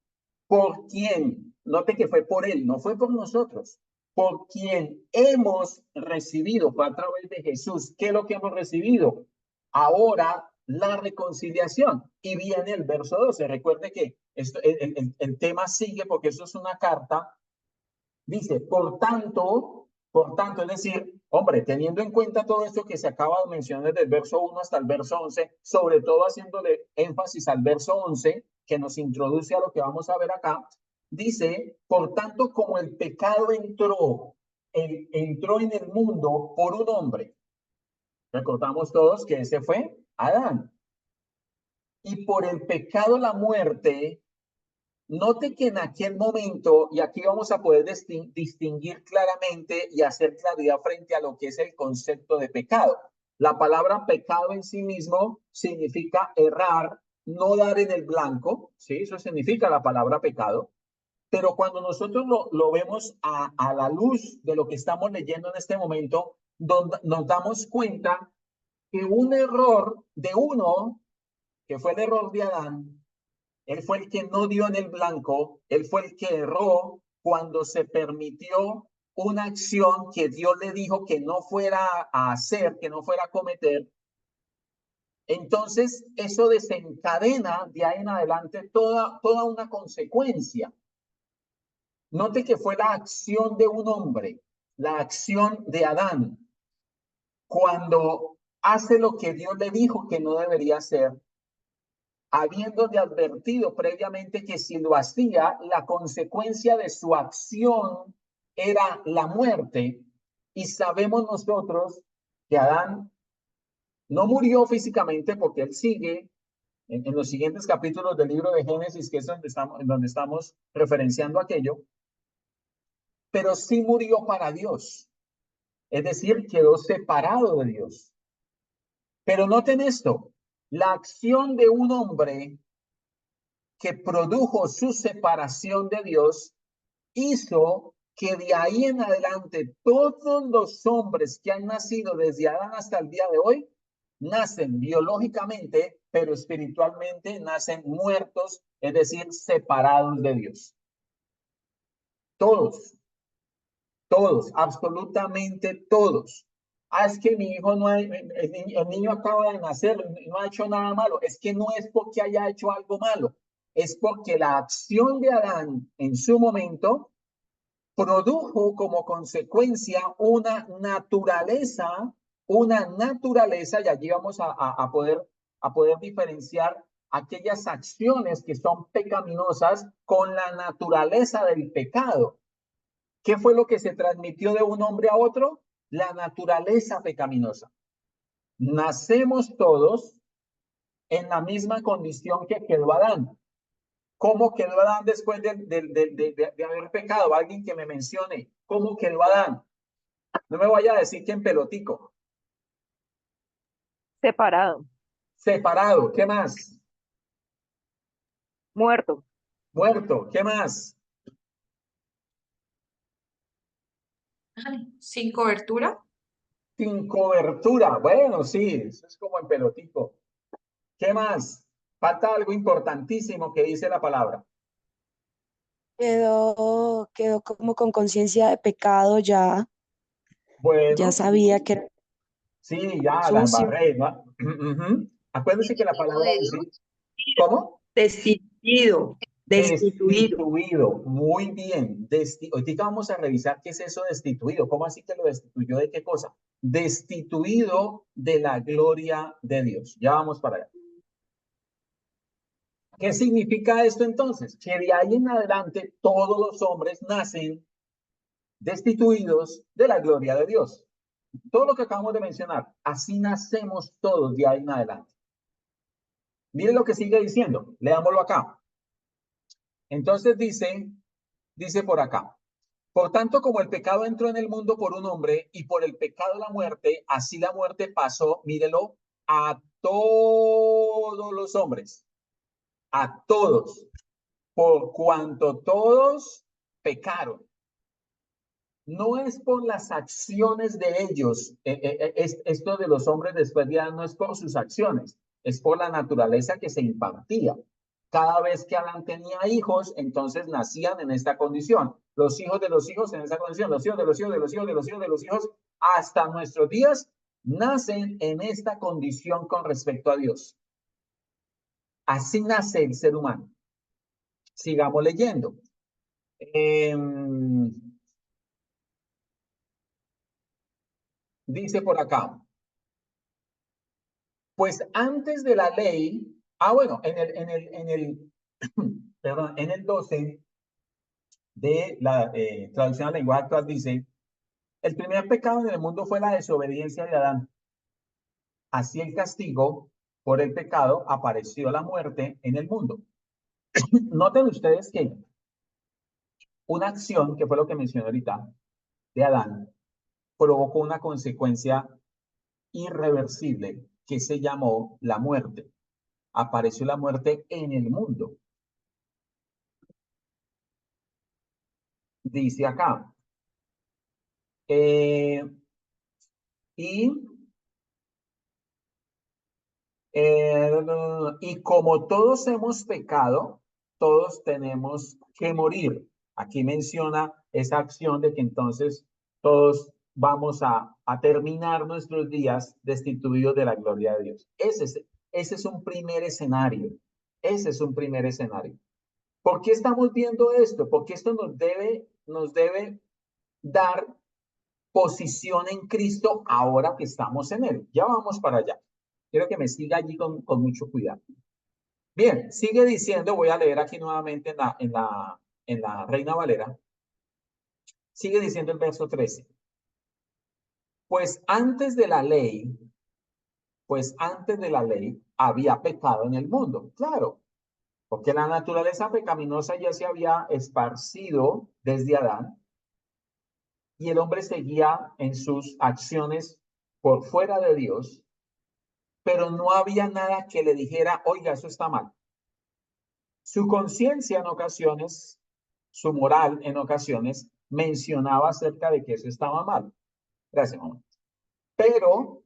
por quien, note que fue por Él, no fue por nosotros, por quien hemos recibido, fue a través de Jesús. ¿Qué es lo que hemos recibido? Ahora la reconciliación. Y viene el verso 12. Recuerde que el tema sigue porque eso es una carta. Dice, por tanto, es decir, hombre, teniendo en cuenta todo esto que se acaba de mencionar desde el verso 1 hasta el verso 11, sobre todo haciéndole énfasis al verso 11, que nos introduce a lo que vamos a ver acá, dice, por tanto, como el pecado entró en el mundo por un hombre. Recordamos todos que ese fue Adán. Y por el pecado la muerte. Note que en aquel momento, y aquí vamos a poder distinguir claramente y hacer claridad frente a lo que es el concepto de pecado. La palabra pecado en sí mismo significa errar, no dar en el blanco, ¿sí? Eso significa la palabra pecado. Pero cuando nosotros lo vemos a la luz de lo que estamos leyendo en este momento, nos damos cuenta que un error de uno, que fue el error de Adán, él fue el que no dio en el blanco, él fue el que erró cuando se permitió una acción que Dios le dijo que no fuera a hacer, que no fuera a cometer. Entonces, eso desencadena de ahí en adelante toda una consecuencia. Note que fue la acción de un hombre, la acción de Adán, cuando hace lo que Dios le dijo que no debería hacer, habiéndole advertido previamente que si lo hacía, la consecuencia de su acción era la muerte. Y sabemos nosotros que Adán no murió físicamente porque él sigue en los siguientes capítulos del libro de Génesis, que es donde estamos referenciando aquello, pero sí murió para Dios. Es decir, quedó separado de Dios. Pero noten esto, la acción de un hombre que produjo su separación de Dios, hizo que de ahí en adelante todos los hombres que han nacido desde Adán hasta el día de hoy, nacen biológicamente, pero espiritualmente nacen muertos, es decir, separados de Dios. Todos, absolutamente todos. Es que mi hijo el niño acaba de nacer, no ha hecho nada malo. Es que no es porque haya hecho algo malo, es porque la acción de Adán en su momento produjo como consecuencia una naturaleza, y allí vamos a poder diferenciar aquellas acciones que son pecaminosas con la naturaleza del pecado. ¿Qué fue lo que se transmitió de un hombre a otro? La naturaleza pecaminosa. Nacemos todos en la misma condición que quedó Adán. ¿Cómo quedó Adán después de haber pecado? Alguien que me mencione. ¿Cómo quedó Adán? No me vaya a decir que en pelotico. Separado, Separado. ¿Qué más? muerto, Muerto. ¿Qué más? Sin cobertura. Sin cobertura. Bueno, sí, eso es como en pelotico. ¿Qué más? Falta algo importantísimo que dice la palabra. Quedó como con conciencia de pecado ya, Bueno, ya sabía que era sí, ya la sucio. embarré, ¿no? Acuérdense que la palabra sí. ¿Cómo? Destituido. Destituido. Muy bien. Ahorita vamos a revisar qué es eso destituido. ¿Cómo así que lo destituyó de qué cosa? Destituido de la gloria de Dios. Ya vamos para allá. ¿Qué significa esto entonces? Que de ahí en adelante todos los hombres nacen destituidos de la gloria de Dios. Todo lo que acabamos de mencionar, así nacemos todos de ahí en adelante. Miren lo que sigue diciendo, leámoslo acá. Entonces dice por acá, por tanto, como el pecado entró en el mundo por un hombre y por el pecado la muerte, así la muerte pasó, mírelo, a todos los hombres, a todos, por cuanto todos pecaron. No es por las acciones de ellos, esto de los hombres después ya no es por sus acciones, es por la naturaleza que se impartía. Cada vez que Adán tenía hijos, entonces nacían en esta condición. Los hijos de los hijos en esta condición, los hijos de los hijos de los hijos de los hijos de los hijos, hasta nuestros días, nacen en esta condición con respecto a Dios. Así nace el ser humano. Sigamos leyendo. Dice por acá, pues antes de la ley, bueno, perdón, en el 12 de la traducción al lenguaje actual dice, el primer pecado en el mundo fue la desobediencia de Adán. Así el castigo por el pecado apareció la muerte en el mundo. Noten ustedes que una acción, que fue lo que mencioné ahorita, de Adán, provocó una consecuencia irreversible que se llamó la muerte. Apareció la muerte en el mundo. Dice acá. Y como todos hemos pecado, todos tenemos que morir. Aquí menciona esa acción de que entonces todos vamos a terminar nuestros días destituidos de la gloria de Dios. Ese es un primer escenario. Ese es un primer escenario. ¿Por qué estamos viendo esto? Porque esto nos debe dar posición en Cristo ahora que estamos en Él. Ya vamos para allá. Quiero que me siga allí con mucho cuidado. Bien, sigue diciendo, voy a leer aquí nuevamente en la Reina Valera. Sigue diciendo el verso 13. Pues antes de la ley había pecado en el mundo. Claro, porque la naturaleza pecaminosa ya se había esparcido desde Adán y el hombre seguía en sus acciones por fuera de Dios, pero no había nada que le dijera, oiga, eso está mal. Su conciencia en ocasiones, su moral en ocasiones, mencionaba acerca de que eso estaba mal. Gracias, mamá. Pero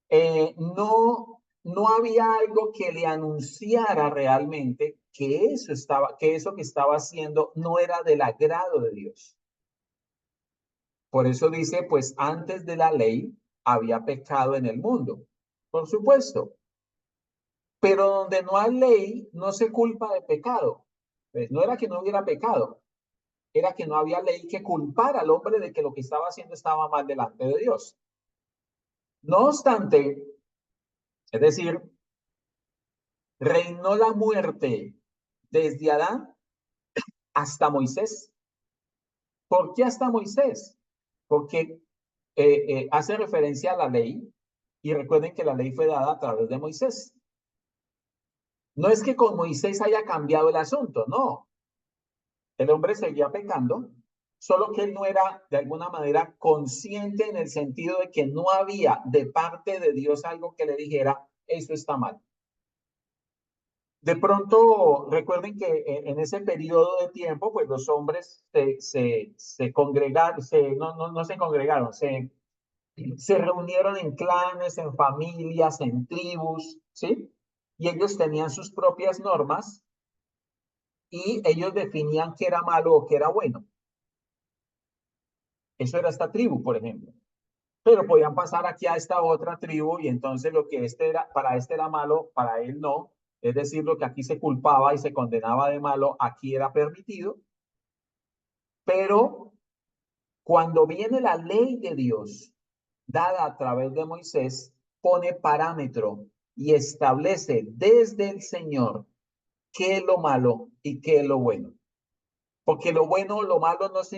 no había algo que le anunciara realmente que eso que estaba haciendo no era del agrado de Dios. Por eso dice, pues antes de la ley había pecado en el mundo. Por supuesto. Pero donde no hay ley, no se culpa de pecado. Pues no era que no hubiera pecado, era que no había ley que culpara al hombre de que lo que estaba haciendo estaba mal delante de Dios. No obstante, es decir, reinó la muerte desde Adán hasta Moisés. ¿Por qué hasta Moisés? Porque hace referencia a la ley y recuerden que la ley fue dada a través de Moisés. No es que con Moisés haya cambiado el asunto, no. El hombre seguía pecando, solo que él no era de alguna manera consciente en el sentido de que no había de parte de Dios algo que le dijera, eso está mal. De pronto, recuerden que en ese periodo de tiempo, pues los hombres se congregaron, no se congregaron, se reunieron en clanes, en familias, en tribus, ¿sí? Y ellos tenían sus propias normas y ellos definían qué era malo o qué era bueno. Eso era esta tribu, por ejemplo. Pero podían pasar aquí a esta otra tribu y entonces lo que para este era malo, para él no. Es decir, lo que aquí se culpaba y se condenaba de malo, aquí era permitido. Pero cuando viene la ley de Dios, dada a través de Moisés, pone parámetro y establece desde el Señor qué es lo malo y qué es lo bueno. Porque lo bueno o lo malo no es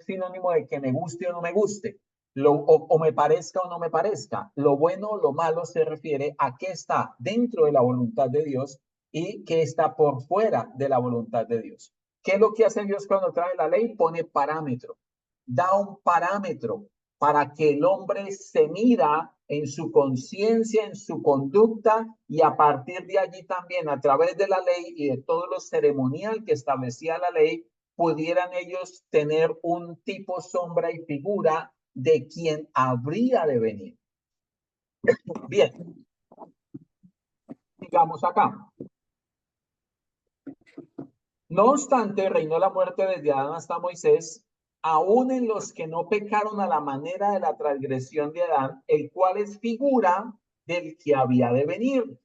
sinónimo de que me guste o no me guste, o me parezca o no me parezca. Lo bueno o lo malo se refiere a qué está dentro de la voluntad de Dios y qué está por fuera de la voluntad de Dios. ¿Qué es lo que hace Dios cuando trae la ley? Pone parámetro. Da un parámetro para que el hombre se mida en su conciencia, en su conducta, y a partir de allí también, a través de la ley y de todo lo ceremonial que establecía la ley, pudieran ellos tener un tipo, sombra y figura de quien habría de venir. Bien, sigamos acá. No obstante, reinó la muerte desde Adán hasta Moisés, aún en los que no pecaron a la manera de la transgresión de Adán, el cual es figura del que había de venir.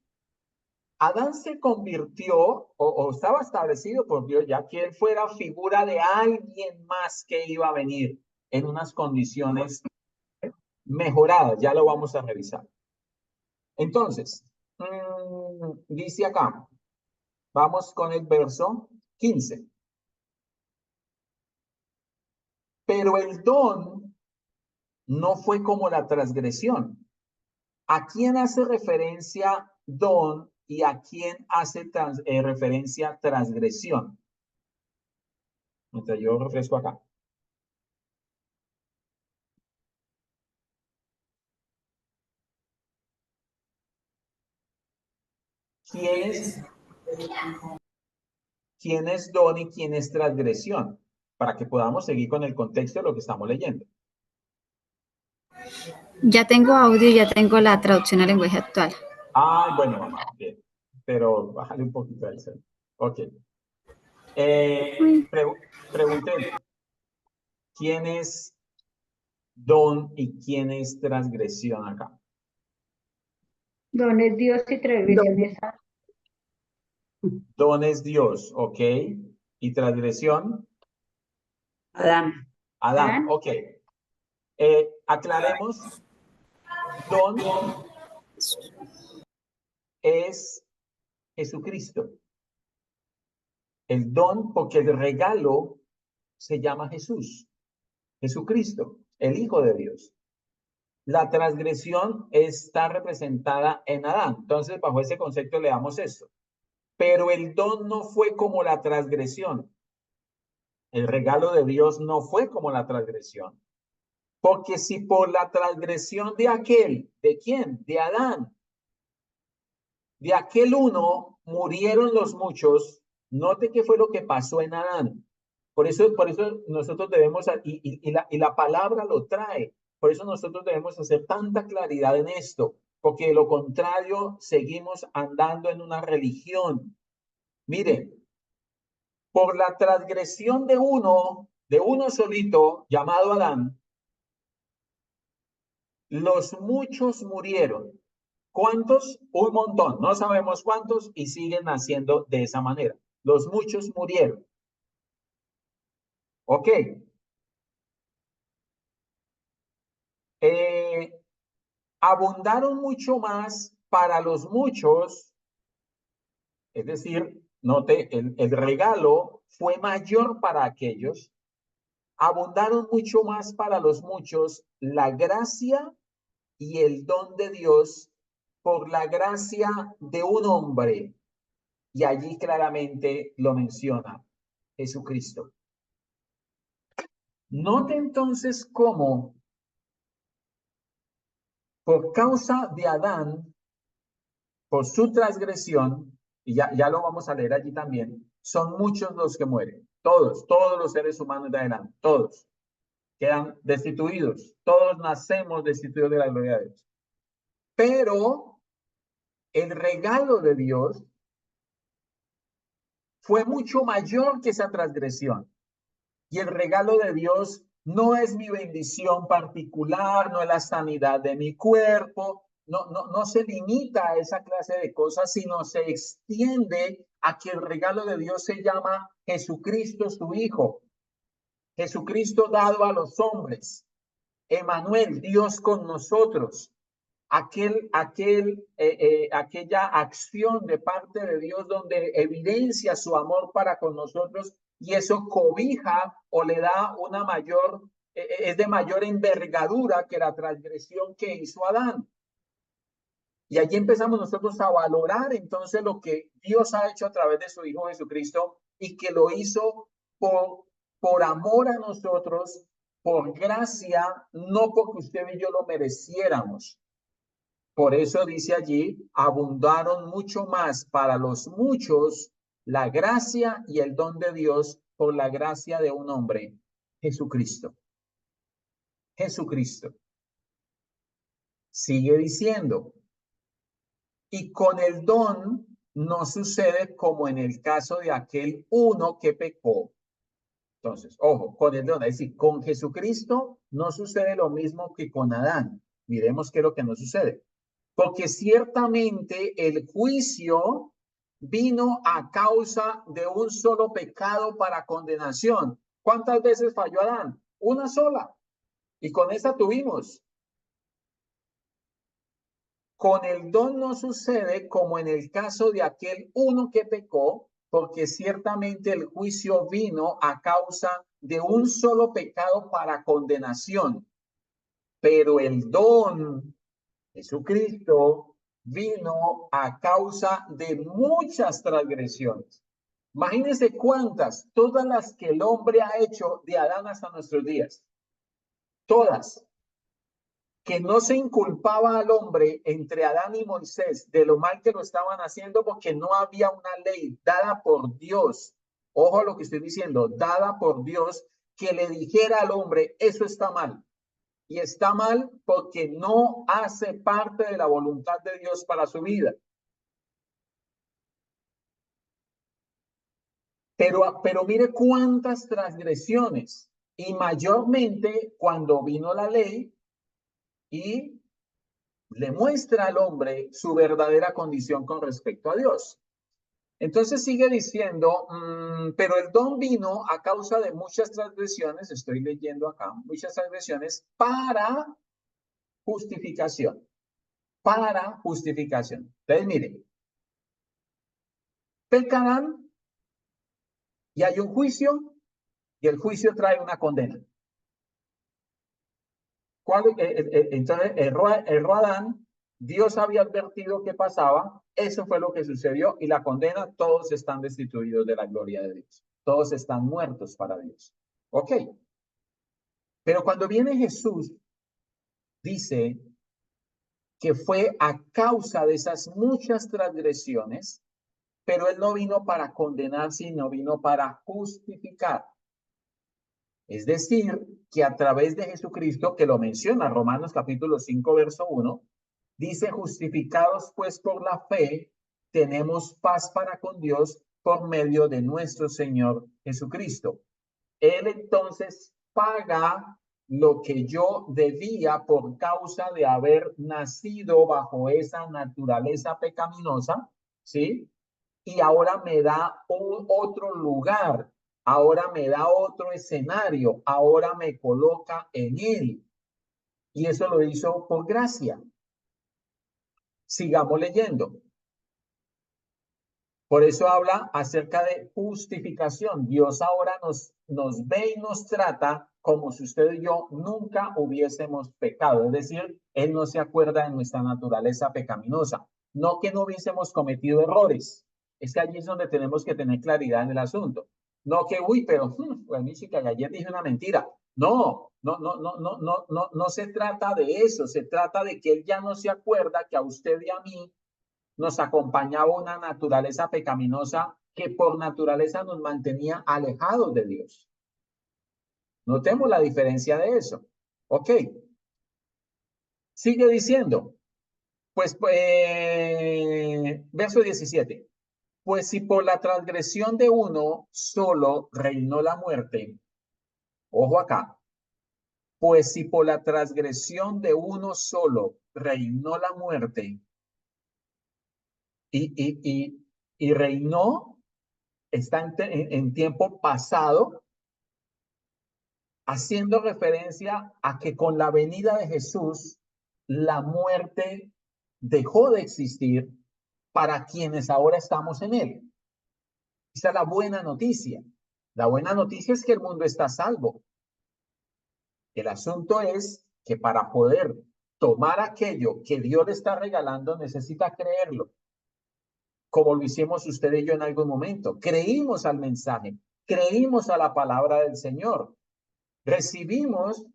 Adán se convirtió o estaba establecido por Dios ya que él fuera figura de alguien más que iba a venir en unas condiciones mejoradas. Ya lo vamos a revisar. Entonces, dice acá, vamos con el verso 15. Pero el don no fue como la transgresión. ¿A quién hace referencia don y a quién hace referencia transgresión? Entonces yo refresco acá. ¿Quién es don y quién es transgresión? Para que podamos seguir con el contexto de lo que estamos leyendo. Ya tengo audio y ya tengo la traducción al lenguaje actual. Ay, bueno, mamá, bien. Pero bájale un poquito al cel. Ok. Pregunté, ¿quién es don y quién es transgresión acá? Don es Dios y transgresión es Don es Dios, ok. ¿Y transgresión? Adán. Adán, Adán. ok. Aclaremos, don es Jesucristo. El don, porque el regalo se llama Jesús, Jesucristo, el Hijo de Dios. La transgresión está representada en Adán. Entonces, bajo ese concepto le damos esto. Pero el don no fue como la transgresión. El regalo de Dios no fue como la transgresión. Porque si por la transgresión de aquel, ¿de quién? De Adán. De aquel uno murieron los muchos. Note qué fue lo que pasó en Adán. Por eso nosotros debemos, y la palabra lo trae, por eso nosotros debemos hacer tanta claridad en esto, porque de lo contrario seguimos andando en una religión. Mire, por la transgresión de uno solito, llamado Adán, los muchos murieron. ¿Cuántos? Un montón, no sabemos cuántos y siguen naciendo de esa manera. Los muchos murieron. Ok. Abundaron mucho más para los muchos, es decir, note, el regalo fue mayor para aquellos, abundaron mucho más para los muchos la gracia y el don de Dios por la gracia de un hombre, y allí claramente lo menciona Jesucristo. Note entonces cómo por causa de Adán, por su transgresión, y ya lo vamos a leer allí también, son muchos los que mueren. Todos los seres humanos de adelante, todos quedan destituidos. Todos nacemos destituidos de la gloria de Dios. Pero el regalo de Dios fue mucho mayor que esa transgresión. Y el regalo de Dios no es mi bendición particular, no es la sanidad de mi cuerpo, no se limita a esa clase de cosas, sino se extiende a que el regalo de Dios se llama Jesucristo, su Hijo. Jesucristo dado a los hombres. Emmanuel, Dios con nosotros. Aquella acción de parte de Dios donde evidencia su amor para con nosotros y eso cobija o le da una mayor, es de mayor envergadura que la transgresión que hizo Adán. Y allí empezamos nosotros a valorar entonces lo que Dios ha hecho a través de su Hijo Jesucristo y que lo hizo por amor a nosotros, por gracia, no porque usted y yo lo mereciéramos. Por eso dice allí, abundaron mucho más para los muchos la gracia y el don de Dios por la gracia de un hombre, Jesucristo. Jesucristo. Sigue diciendo, y con el don no sucede como en el caso de aquel uno que pecó. Entonces, ojo, con el don, es decir, con Jesucristo no sucede lo mismo que con Adán. Miremos qué es lo que no sucede. porque ciertamente el juicio vino a causa de un solo pecado para condenación. ¿Cuántas veces falló Adán? Una sola. Y con esa tuvimos. Con el don no sucede como en el caso de aquel uno que pecó, porque ciertamente el juicio vino a causa de un solo pecado para condenación. Pero el don, Jesucristo, vino a causa de muchas transgresiones. Imagínense cuántas, todas las que el hombre ha hecho de Adán hasta nuestros días. Todas. Que no se inculpaba al hombre entre Adán y Moisés de lo mal que lo estaban haciendo porque no había una ley dada por Dios. Ojo a lo que estoy diciendo, dada por Dios, que le dijera al hombre, eso está mal. Y está mal porque no hace parte de la voluntad de Dios para su vida. Pero mire cuántas transgresiones. Y mayormente cuando vino la ley y le muestra al hombre su verdadera condición con respecto a Dios. Entonces sigue diciendo, pero el don vino a causa de muchas transgresiones, estoy leyendo acá, muchas transgresiones para justificación. Para justificación. Entonces, miren, pecarán y hay un juicio y el juicio trae una condena. Entonces, erró Adán, Dios había advertido que pasaba, eso fue lo que sucedió y la condena, todos están destituidos de la gloria de Dios. Todos están muertos para Dios. Ok. Pero cuando viene Jesús, dice que fue a causa de esas muchas transgresiones, pero él no vino para condenar, sino vino para justificar. Es decir, que a través de Jesucristo, que lo menciona Romanos capítulo 5, verso 1, dice, justificados pues por la fe, tenemos paz para con Dios por medio de nuestro Señor Jesucristo. Él entonces paga lo que yo debía por causa de haber nacido bajo esa naturaleza pecaminosa, ¿sí? Y ahora me da otro lugar, ahora me da otro escenario, ahora me coloca en él. Y eso lo hizo por gracia. Sigamos leyendo. Por eso habla acerca de justificación. Dios ahora nos ve y nos trata como si usted y yo nunca hubiésemos pecado. Es decir, Él no se acuerda de nuestra naturaleza pecaminosa. No que no hubiésemos cometido errores. Es que allí es donde tenemos que tener claridad en el asunto. No que, uy, pero, pues, mi chica, ayer dije una mentira. No se trata de eso. Se trata de que Él ya no se acuerda que a usted y a mí nos acompañaba una naturaleza pecaminosa que por naturaleza nos mantenía alejados de Dios. Notemos la diferencia de eso. Ok. Sigue diciendo, verso 17. Pues si por la transgresión de uno solo reinó la muerte, ojo acá, pues si por la transgresión de uno solo reinó la muerte, y reinó, está en tiempo pasado, haciendo referencia a que con la venida de Jesús, la muerte dejó de existir para quienes ahora estamos en él. Esa es la buena noticia. La buena noticia es que el mundo está a salvo. El asunto es que para poder tomar aquello que Dios le está regalando, necesita creerlo. Como lo hicimos usted y yo en algún momento. Creímos al mensaje, creímos a la palabra del Señor. Recibimos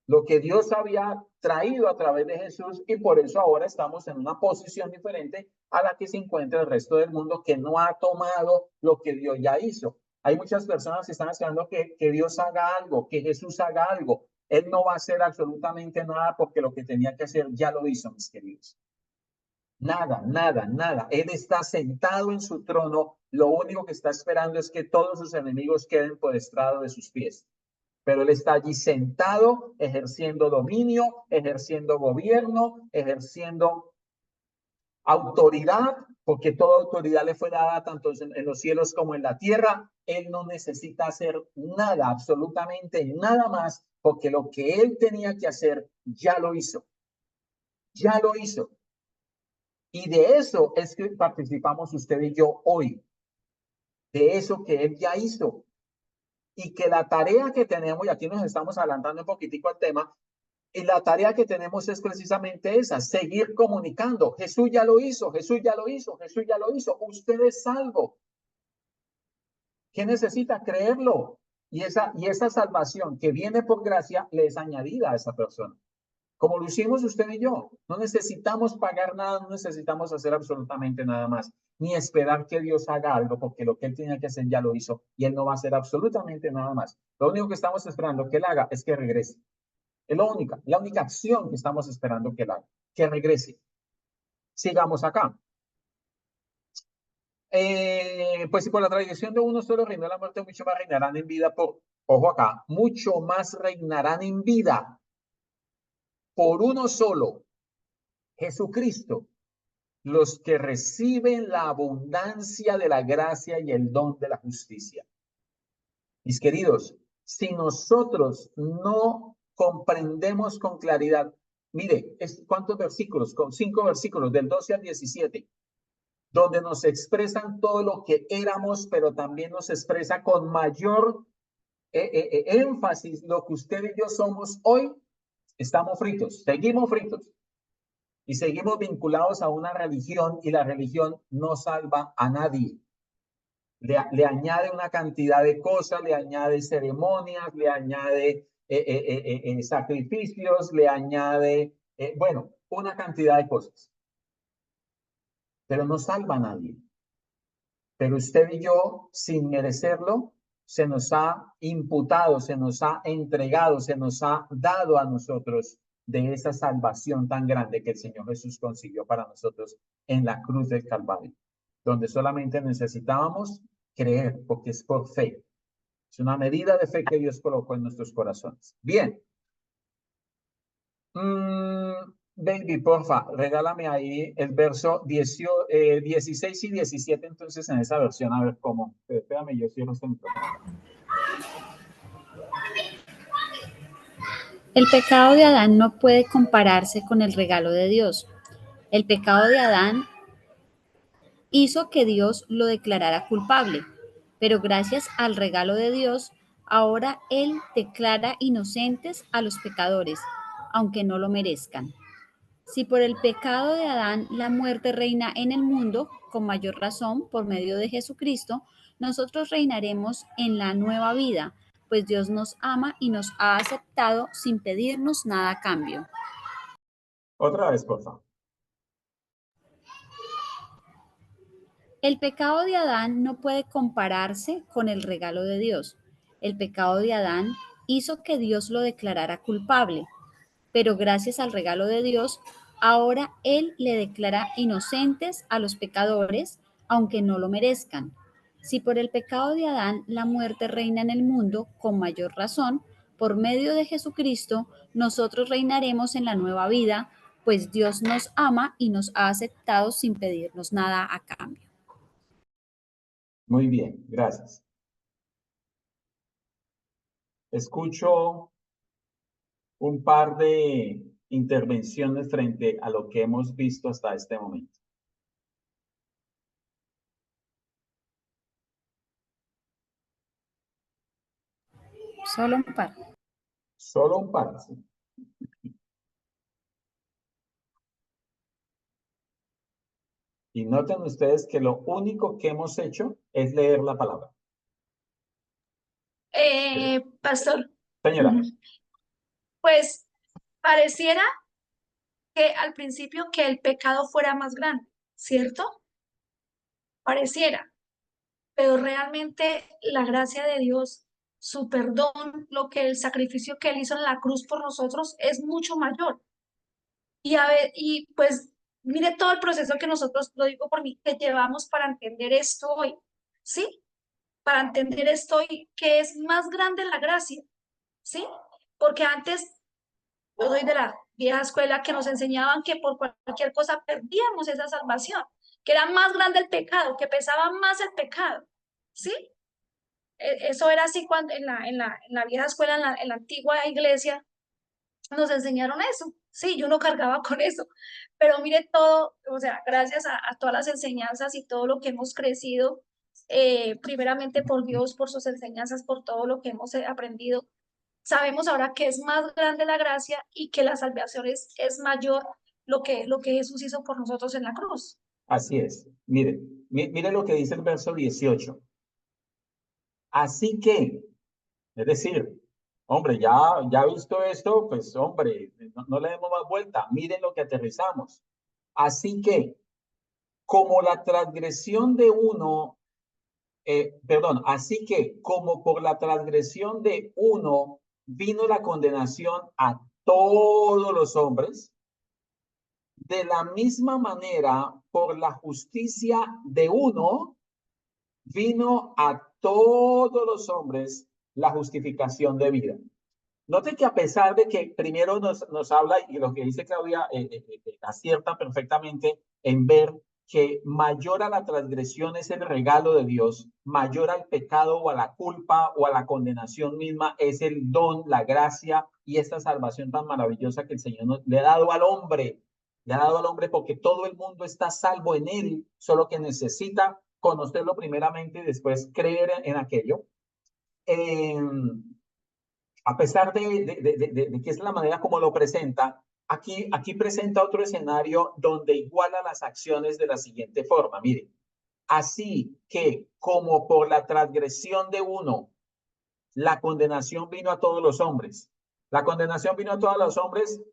lo que Dios había traído a través de Jesús y por eso ahora estamos en una posición diferente a la que se encuentra el resto del mundo que no ha tomado lo que Dios ya hizo. Hay muchas personas que están esperando que Dios haga algo, que Jesús haga algo. Él no va a hacer absolutamente nada porque lo que tenía que hacer ya lo hizo, mis queridos. Nada. Él está sentado en su trono. Lo único que está esperando es que todos sus enemigos queden por estrado de sus pies. Pero él está allí sentado, ejerciendo dominio, ejerciendo gobierno, ejerciendo autoridad, porque toda autoridad le fue dada tanto en los cielos como en la tierra. Él no necesita hacer nada, absolutamente nada más, porque lo que él tenía que hacer ya lo hizo. Ya lo hizo. Y de eso es que participamos usted y yo hoy. De eso que él ya hizo. Y que la tarea que tenemos, y aquí nos estamos adelantando un poquitico al tema, y la tarea que tenemos es precisamente esa, seguir comunicando. Jesús ya lo hizo, Jesús ya lo hizo, Jesús ya lo hizo. Usted es salvo. ¿Qué necesita? Creerlo. Y esa salvación que viene por gracia le es añadida a esa persona. Como lo hicimos usted y yo. No necesitamos pagar nada, no necesitamos hacer absolutamente nada más. Ni esperar que Dios haga algo, porque lo que él tenía que hacer ya lo hizo. Y él no va a hacer absolutamente nada más. Lo único que estamos esperando que él haga es que regrese. Es la única acción que estamos esperando que él haga. Que regrese. Sigamos acá. Pues si por la tradición de uno solo reinó la muerte, mucho más reinarán en vida ojo acá, mucho más reinarán en vida por uno solo, Jesucristo, los que reciben la abundancia de la gracia y el don de la justicia. Mis queridos, si nosotros no comprendemos con claridad, mire, ¿cuántos versículos? Con 5 versículos, del 12 al 17. Donde nos expresan todo lo que éramos, pero también nos expresa con mayor énfasis lo que usted y yo somos hoy. Estamos fritos, seguimos fritos y seguimos vinculados a una religión, y la religión no salva a nadie. Le añade una cantidad de cosas, le añade ceremonias, le añade sacrificios, le añade, bueno, una cantidad de cosas. Pero no salva a nadie. Pero usted y yo, sin merecerlo, se nos ha imputado, se nos ha entregado, se nos ha dado a nosotros de esa salvación tan grande que el Señor Jesús consiguió para nosotros en la cruz del Calvario, donde solamente necesitábamos creer, porque es por fe. Es una medida de fe que Dios colocó en nuestros corazones. Bien. Baby, porfa, regálame ahí el verso 16 y 17, entonces en esa versión, a ver cómo. Espérame, yo cierro este micrófono. El pecado de Adán no puede compararse con el regalo de Dios. El pecado de Adán hizo que Dios lo declarara culpable, pero gracias al regalo de Dios, ahora Él declara inocentes a los pecadores, aunque no lo merezcan. Si por el pecado de Adán la muerte reina en el mundo, con mayor razón, por medio de Jesucristo, nosotros reinaremos en la nueva vida, pues Dios nos ama y nos ha aceptado sin pedirnos nada a cambio. Otra vez, por favor. El pecado de Adán no puede compararse con el regalo de Dios. El pecado de Adán hizo que Dios lo declarara culpable, pero gracias al regalo de Dios, ahora Él le declara inocentes a los pecadores, aunque no lo merezcan. Si por el pecado de Adán la muerte reina en el mundo, con mayor razón, por medio de Jesucristo, nosotros reinaremos en la nueva vida, pues Dios nos ama y nos ha aceptado sin pedirnos nada a cambio. Muy bien, gracias. Escucho un par de intervenciones frente a lo que hemos visto hasta este momento. Solo un par. Solo un par. ¿Sí? Y noten ustedes que lo único que hemos hecho es leer la palabra. Pastor, Señora. pues pareciera que al principio que el pecado fuera más grande, ¿cierto? Pareciera, pero realmente la gracia de Dios, su perdón, el sacrificio que Él hizo en la cruz por nosotros es mucho mayor. Y pues mire todo el proceso que nosotros, lo digo por mí, que llevamos para entender esto hoy, ¿sí? Para entender esto hoy, que es más grande la gracia, ¿sí? Porque antes, yo doy vieja escuela, que nos enseñaban que por cualquier cosa perdíamos esa salvación, que era más grande el pecado, que pesaba más el pecado, ¿sí? Eso era así cuando en la vieja escuela, en la antigua iglesia, nos enseñaron eso. Sí, yo no cargaba con eso, pero mire todo, o sea, gracias a todas las enseñanzas y todo lo que hemos crecido, primeramente por Dios, por sus enseñanzas, por todo lo que hemos aprendido, sabemos ahora que es más grande la gracia y que la salvación es mayor lo que Jesús hizo por nosotros en la cruz. Así es. Mire, mire lo que dice el verso 18. Así que, es decir, hombre, ya visto esto, pues hombre, no le demos más vuelta. Miren lo que aterrizamos. Así que, como la transgresión de uno, así que como por la transgresión de uno vino la condenación a todos los hombres, de la misma manera, por la justicia de uno, vino a todos los hombres la justificación de vida. Note que a pesar de que primero nos habla, y lo que dice Claudia acierta perfectamente en ver que mayor a la transgresión es el regalo de Dios, mayor al pecado o a la culpa o a la condenación misma es el don, la gracia y esta salvación tan maravillosa que el Señor le ha dado al hombre. Le ha dado al hombre porque todo el mundo está salvo en él, solo que necesita conocerlo primeramente y después creer en aquello. A pesar de que es la manera como lo presenta, aquí presenta otro escenario donde iguala las acciones de la siguiente forma. Mire, así que como por la transgresión de uno, la condenación vino a todos los hombres. La condenación vino a todos los hombres.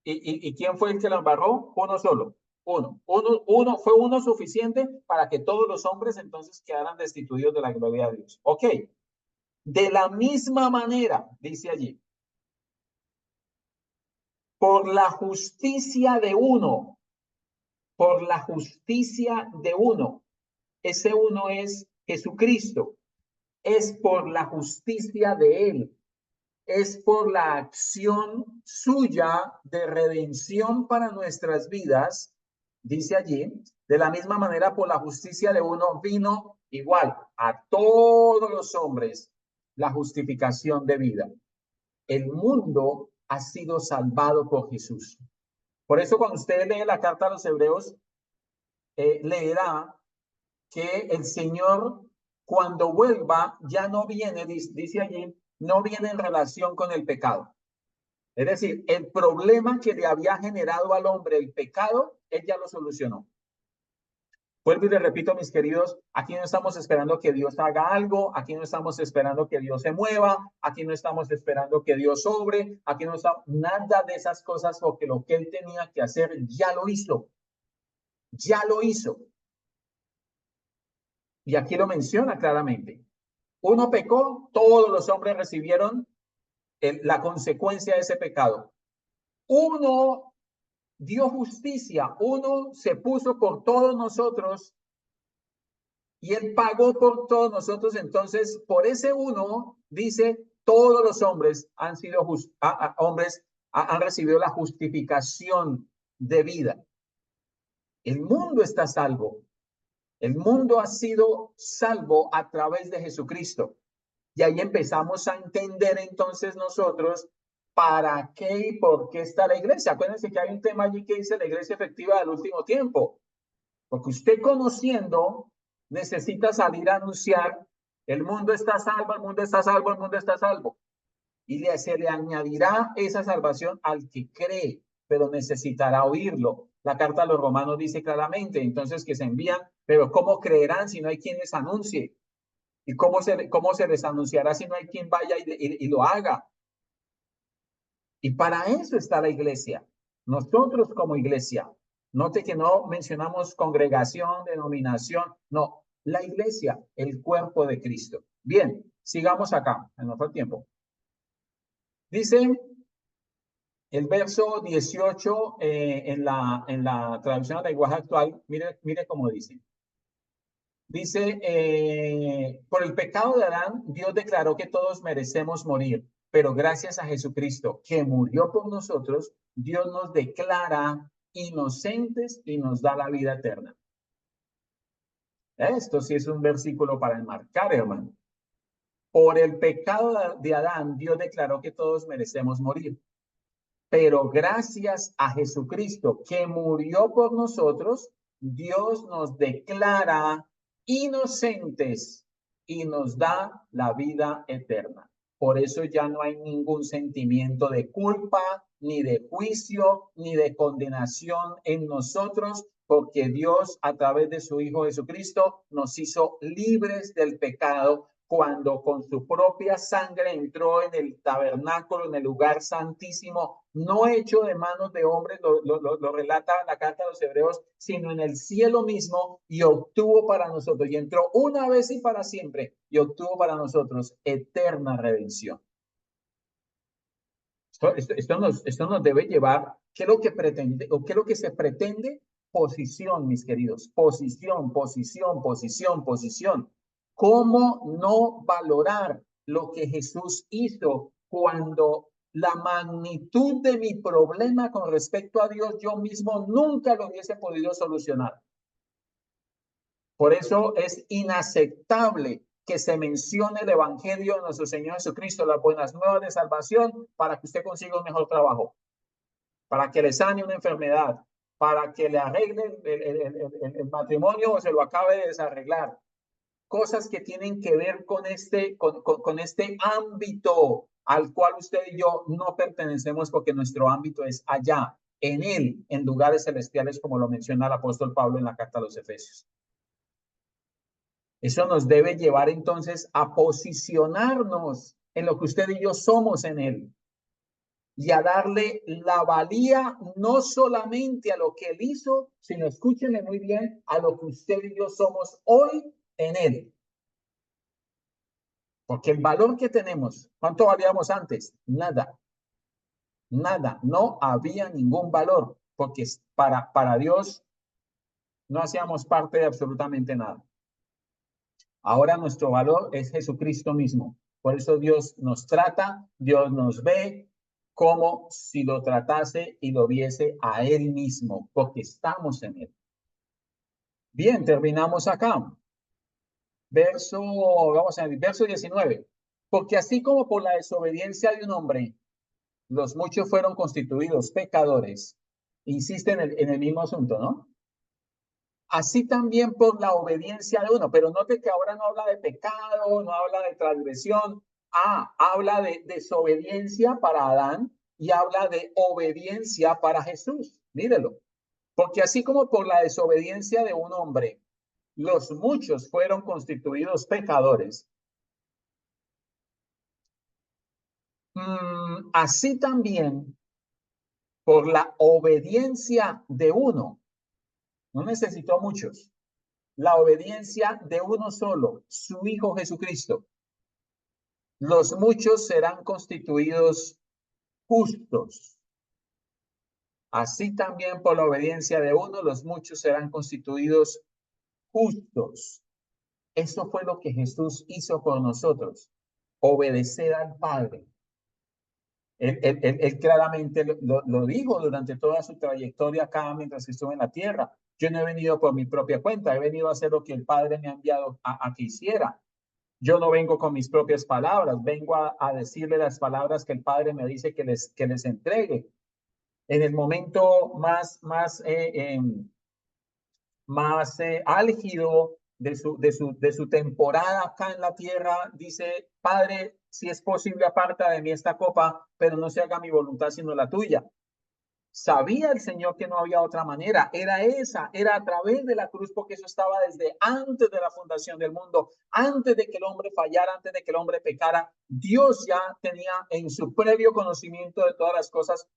¿Y quién fue el que la embarró? Uno solo. Fue uno suficiente para que todos los hombres entonces quedaran destituidos de la gloria de Dios. Ok. De la misma manera, dice allí, por la justicia de uno, ese uno es Jesucristo, es por la justicia de él, es por la acción suya de redención para nuestras vidas, dice allí, de la misma manera por la justicia de uno vino igual a todos los hombres la justificación de vida. El mundo ha sido salvado por Jesús. Por eso cuando usted lee la carta a los Hebreos, leerá que el Señor cuando vuelva ya no viene, dice allí, no viene en relación con el pecado. Es decir, el problema que le había generado al hombre el pecado, él ya lo solucionó. Vuelvo y le repito, mis queridos, aquí no estamos esperando que Dios haga algo, aquí no estamos esperando que Dios se mueva, aquí no estamos esperando que Dios obre, aquí no está nada de esas cosas, porque lo que él tenía que hacer ya lo hizo. Ya lo hizo. Y aquí lo menciona claramente. Uno pecó, todos los hombres recibieron la consecuencia de ese pecado. Uno dio justicia, uno se puso por todos nosotros y él pagó por todos nosotros. Entonces, por ese uno, dice, todos los hombres han sido han recibido la justificación de vida. El mundo está salvo. El mundo ha sido salvo a través de Jesucristo. Y ahí empezamos a entender entonces nosotros para qué y por qué está la iglesia. Acuérdense que hay un tema allí que dice la iglesia efectiva del último tiempo. Porque usted conociendo necesita salir a anunciar: el mundo está salvo, el mundo está salvo, el mundo está salvo. Y se le añadirá esa salvación al que cree, pero necesitará oírlo. La carta a los romanos dice claramente, entonces, que se envían, pero ¿cómo creerán si no hay quien les anuncie? ¿Y cómo se les anunciará si no hay quien vaya y lo haga? Y para eso está la iglesia. Nosotros como iglesia, note que no mencionamos congregación, denominación, no, la iglesia, el cuerpo de Cristo. Bien, sigamos acá, en otro tiempo. Dice el verso 18 en la traducción del lenguaje actual, mire cómo dice. Dice, por el pecado de Adán, Dios declaró que todos merecemos morir, pero gracias a Jesucristo que murió por nosotros, Dios nos declara inocentes y nos da la vida eterna. Esto sí es un versículo para enmarcar, hermano. Por el pecado de Adán, Dios declaró que todos merecemos morir. Pero gracias a Jesucristo que murió por nosotros, Dios nos declara inocentes y nos da la vida eterna. Por eso ya no hay ningún sentimiento de culpa, ni de juicio, ni de condenación en nosotros, porque Dios a través de su Hijo Jesucristo nos hizo libres del pecado cuando con su propia sangre entró en el tabernáculo, en el lugar santísimo, no hecho de manos de hombres, lo relata la carta de los Hebreos, sino en el cielo mismo, y obtuvo para nosotros, y entró una vez y para siempre, y obtuvo para nosotros eterna redención. Esto nos debe llevar, ¿qué es lo que pretende, o qué es lo que se pretende? Posición, mis queridos, posición, posición, posición, posición. ¿Cómo no valorar lo que Jesús hizo cuando la magnitud de mi problema con respecto a Dios yo mismo nunca lo hubiese podido solucionar? Por eso es inaceptable que se mencione el Evangelio de nuestro Señor Jesucristo, las buenas nuevas de salvación, para que usted consiga un mejor trabajo, para que le sane una enfermedad, para que le arregle el matrimonio o se lo acabe de desarreglar. Cosas que tienen que ver con este ámbito al cual usted y yo no pertenecemos, porque nuestro ámbito es allá, en Él, en lugares celestiales, como lo menciona el apóstol Pablo en la carta a los Efesios. Eso nos debe llevar entonces a posicionarnos en lo que usted y yo somos en Él y a darle la valía no solamente a lo que Él hizo, sino, escúchenme muy bien, a lo que usted y yo somos hoy en Él. Porque el valor que tenemos, ¿cuánto valíamos antes? Nada. Nada. No había ningún valor, porque para Dios no hacíamos parte de absolutamente nada. Ahora nuestro valor es Jesucristo mismo. Por eso Dios nos trata, Dios nos ve como si lo tratase y lo viese a Él mismo, porque estamos en Él. Bien, terminamos acá. Vamos a ver, verso 19. Porque así como por la desobediencia de un hombre, los muchos fueron constituidos pecadores. Insiste en el mismo asunto, ¿no? Así también por la obediencia de uno. Pero note que ahora no habla de pecado, no habla de transgresión. Habla de desobediencia para Adán y habla de obediencia para Jesús. Mírelo. Porque así como por la desobediencia de un hombre, los muchos fueron constituidos pecadores. Así también por la obediencia de uno. No necesitó muchos. La obediencia de uno solo, su Hijo Jesucristo. Los muchos serán constituidos justos. Así también por la obediencia de uno, los muchos serán constituidos justos. Eso fue lo que Jesús hizo por nosotros. Obedecer al Padre. Él claramente lo dijo durante toda su trayectoria acá mientras estuvo en la tierra. Yo no he venido por mi propia cuenta, he venido a hacer lo que el Padre me ha enviado a que hiciera. Yo no vengo con mis propias palabras, vengo a decirle las palabras que el Padre me dice que les entregue. En el momento más álgido de su temporada acá en la tierra, dice: Padre, si es posible, aparta de mí esta copa, pero no se haga mi voluntad sino la tuya. Sabía el Señor que no había otra manera, era a través de la cruz, porque eso estaba desde antes de la fundación del mundo, antes de que el hombre fallara, antes de que el hombre pecara. Dios ya tenía en su previo conocimiento de todas las cosas,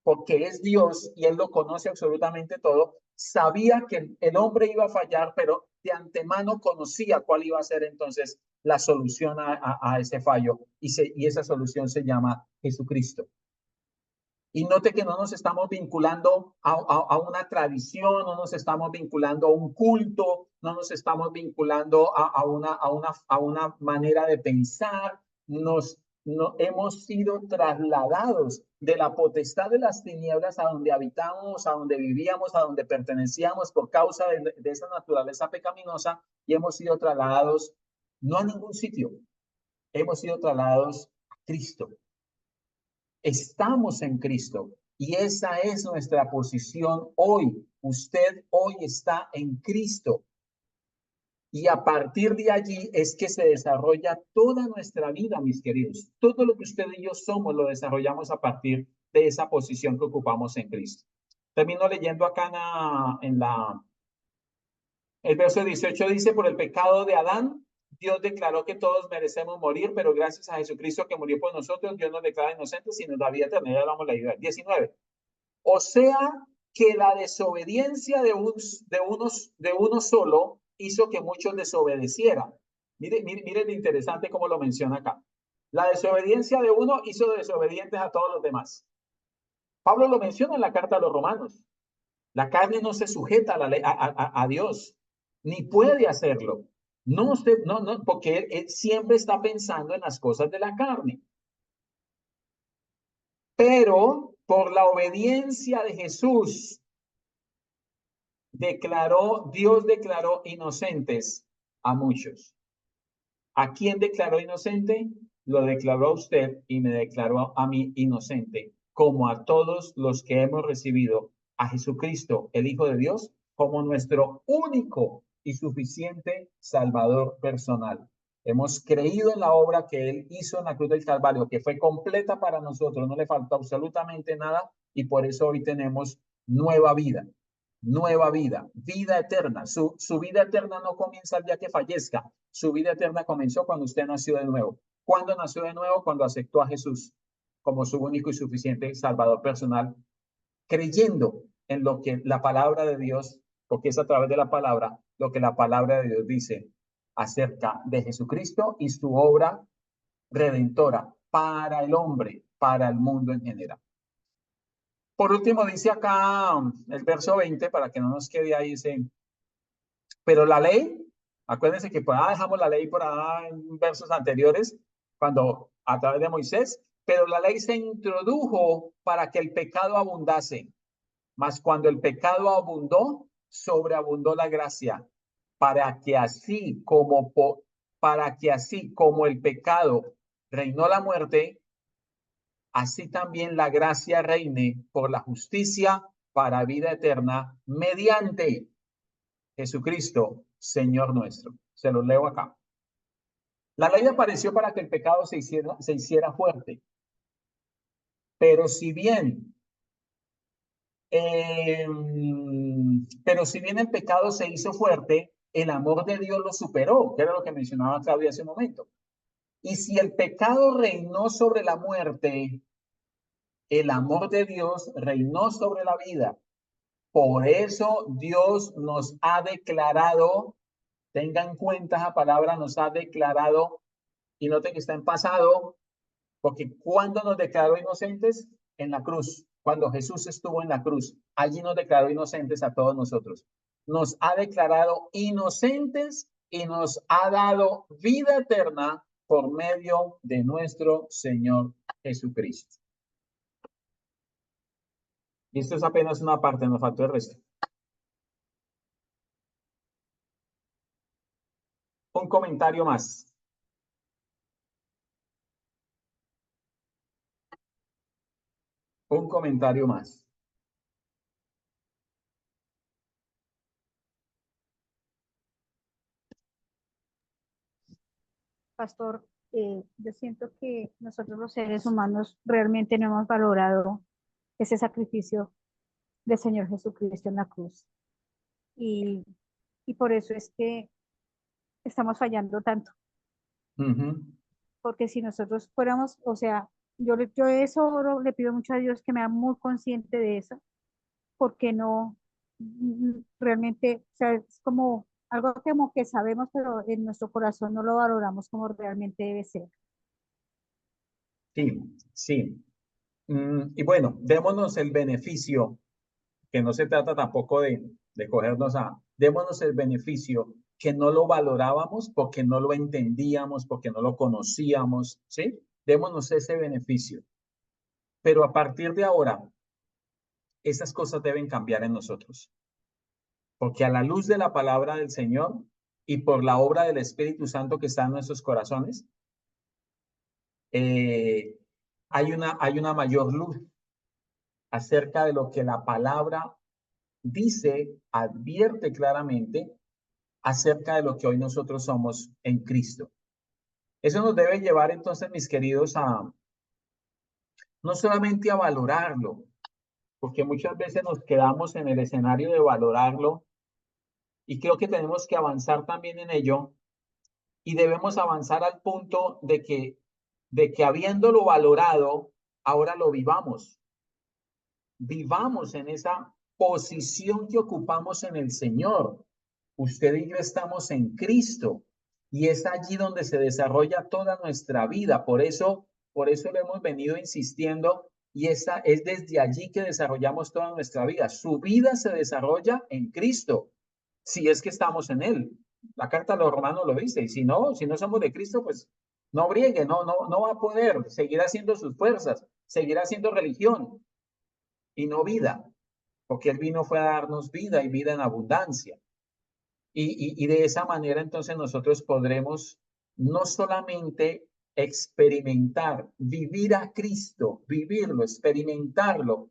porque es Dios y Él lo conoce absolutamente todo. Sabía que el hombre iba a fallar, pero de antemano conocía cuál iba a ser entonces la solución a ese fallo, y esa solución se llama Jesucristo. Y note que no nos estamos vinculando a una tradición, no nos estamos vinculando a un culto, no nos estamos vinculando a una manera de pensar. Nos no, hemos sido trasladados de la potestad de las tinieblas a donde habitamos, a donde vivíamos, a donde pertenecíamos por causa de esa naturaleza pecaminosa, y hemos sido trasladados no a ningún sitio, hemos sido trasladados a Cristo. Estamos en Cristo y esa es nuestra posición hoy. Usted hoy está en Cristo. Y a partir de allí es que se desarrolla toda nuestra vida, mis queridos. Todo lo que usted y yo somos lo desarrollamos a partir de esa posición que ocupamos en Cristo. Termino leyendo acá el verso 18 dice, por el pecado de Adán, Dios declaró que todos merecemos morir, pero gracias a Jesucristo que murió por nosotros, Dios nos declara inocentes y nos da vida eterna. Ya vamos a leer. 19. O sea que la desobediencia de uno solo hizo que muchos desobedecieran. Mire lo interesante cómo lo menciona acá. La desobediencia de uno hizo desobedientes a todos los demás. Pablo lo menciona en la carta a los Romanos. La carne no se sujeta a la ley, a Dios, ni puede hacerlo. No, porque él siempre está pensando en las cosas de la carne. Pero por la obediencia de Jesús, Dios declaró inocentes a muchos. ¿A quién declaró inocente? Lo declaró a usted y me declaró a mí inocente, como a todos los que hemos recibido a Jesucristo, el Hijo de Dios, como nuestro único y suficiente Salvador personal. Hemos creído en la obra que Él hizo en la cruz del Calvario, que fue completa para nosotros, no le faltó absolutamente nada, y por eso hoy tenemos nueva vida, vida eterna. Su vida eterna no comienza el día que fallezca, su vida eterna comenzó cuando usted nació de nuevo. ¿Cuándo nació de nuevo? Cuando aceptó a Jesús como su único y suficiente Salvador personal, creyendo en lo que la palabra de Dios, porque es a través de la palabra, lo que la palabra de Dios dice acerca de Jesucristo y su obra redentora para el hombre, para el mundo en general. Por último, dice acá el verso 20, para que no nos quede ahí, dice, pero la ley, acuérdense que por ahí dejamos la ley por ahí en versos anteriores, cuando a través de Moisés, pero la ley se introdujo para que el pecado abundase, mas cuando el pecado abundó, sobreabundó la gracia, para que así como el pecado reinó la muerte, así también la gracia reine por la justicia para vida eterna mediante Jesucristo, Señor nuestro. Se lo leo acá. La ley apareció para que el pecado se hiciera fuerte. Pero si bien el pecado se hizo fuerte, el amor de Dios lo superó, que era lo que mencionaba Claudia hace un momento. Y si el pecado reinó sobre la muerte, el amor de Dios reinó sobre la vida. Por eso Dios nos ha declarado, tenga en cuenta esa palabra, nos ha declarado, y noten que está en pasado, porque ¿cuándo nos declaró inocentes? En la cruz, cuando Jesús estuvo en la cruz, allí nos declaró inocentes a todos nosotros. Nos ha declarado inocentes y nos ha dado vida eterna por medio de nuestro Señor Jesucristo. Y esto es apenas una parte, nos faltó el resto. Un comentario más. Un comentario más. Pastor, yo siento que nosotros los seres humanos realmente no hemos valorado ese sacrificio del Señor Jesucristo en la cruz. Y por eso es que estamos fallando tanto. Porque si nosotros fuéramos, o sea, yo eso le pido mucho a Dios que me haga muy consciente de eso, porque no realmente, o sea, es como algo como que sabemos, pero en nuestro corazón no lo valoramos como realmente debe ser. Sí, sí. Y bueno, démonos el beneficio, que no se trata tampoco de cogernos démonos el beneficio que no lo valorábamos porque no lo entendíamos, porque no lo conocíamos, ¿sí? démonos ese beneficio. Pero a partir de ahora, esas cosas deben cambiar en nosotros. Porque a la luz de la palabra del Señor y por la obra del Espíritu Santo que está en nuestros corazones, hay una mayor luz acerca de lo que la palabra dice, advierte claramente acerca de lo que hoy nosotros somos en Cristo. Eso nos debe llevar entonces, mis queridos, a no solamente a valorarlo, porque muchas veces nos quedamos en el escenario de valorarlo y creo que tenemos que avanzar también en ello y debemos avanzar al punto de que habiéndolo valorado, ahora lo vivamos. Vivamos en esa posición que ocupamos en el Señor. Usted y yo estamos en Cristo y es allí donde se desarrolla toda nuestra vida. Por eso lo hemos venido insistiendo y esa es desde allí que desarrollamos toda nuestra vida. Su vida se desarrolla en Cristo, si es que estamos en Él. La carta a los romanos lo dice, y si no somos de Cristo, pues no briegue, no va a poder seguir haciendo sus fuerzas, seguir haciendo religión y no vida, porque Él vino fue a darnos vida y vida en abundancia. Y de esa manera entonces nosotros podremos no solamente experimentar, vivir a Cristo, vivirlo, experimentarlo,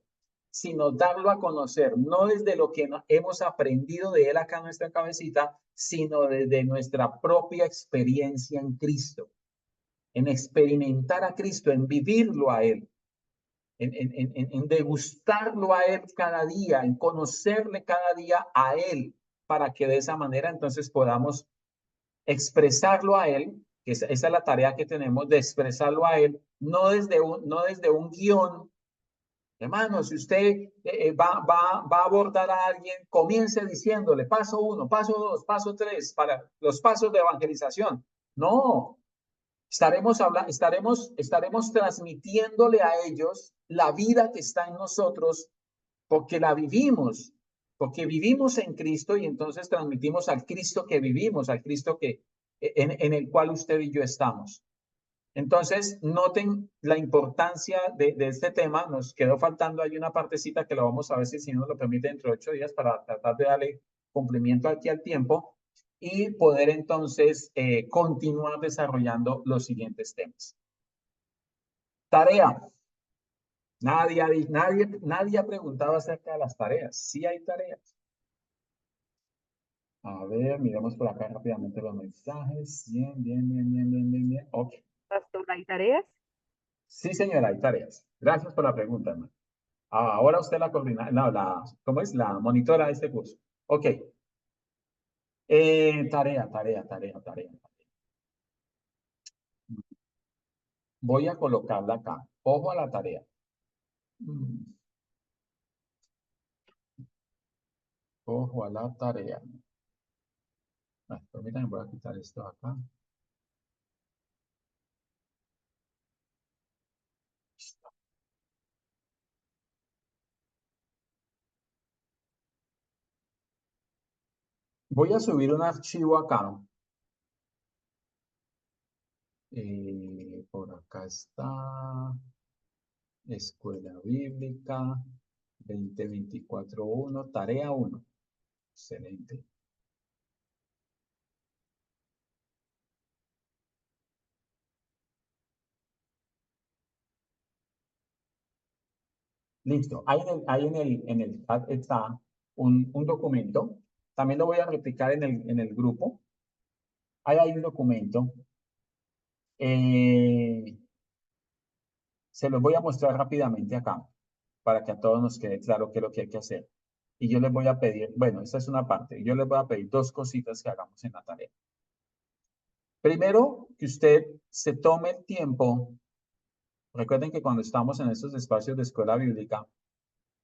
sino darlo a conocer, no desde lo que hemos aprendido de Él acá en nuestra cabecita, sino desde nuestra propia experiencia en Cristo, en experimentar a Cristo, en vivirlo a Él, en degustarlo a Él cada día, en conocerle cada día a Él, para que de esa manera entonces podamos expresarlo a Él, que esa es la tarea que tenemos de expresarlo a Él, no desde un guión. Hermano, si usted va a abordar a alguien, comience diciéndole paso 1, paso 2, paso 3, para los pasos de evangelización. No, estaremos transmitiéndole a ellos la vida que está en nosotros porque la vivimos, porque vivimos en Cristo y entonces transmitimos al Cristo que vivimos, al Cristo en el cual usted y yo estamos. Entonces, noten la importancia de este tema. Nos quedó faltando ahí una partecita que lo vamos a ver si nos lo permite dentro de 8 días para tratar de darle cumplimiento aquí al tiempo y poder entonces continuar desarrollando los siguientes temas. Tarea. Nadie ha preguntado acerca de las tareas. Sí hay tareas. A ver, miremos por acá rápidamente los mensajes. Bien. Ok. Pastor, ¿hay tareas? Sí, señora, hay tareas. Gracias por la pregunta, hermano. Ahora usted la coordina, no, ¿cómo es? La monitora de este curso. Ok. Tarea. Voy a colocarla acá. Ojo a la tarea. Ojo a la tarea. Permítanme, voy a quitar esto acá. Voy a subir un archivo acá. Por acá está. Escuela Bíblica 2024-1, tarea 1. Excelente. Listo. Ahí en el chat está un documento. También lo voy a replicar en el grupo. Ahí hay un documento. Se los voy a mostrar rápidamente acá para que a todos nos quede claro qué es lo que hay que hacer. Y yo les voy a pedir, bueno, esta es una parte. Yo les voy a pedir 2 cositas que hagamos en la tarea. Primero, que usted se tome el tiempo. Recuerden que cuando estamos en estos espacios de escuela bíblica,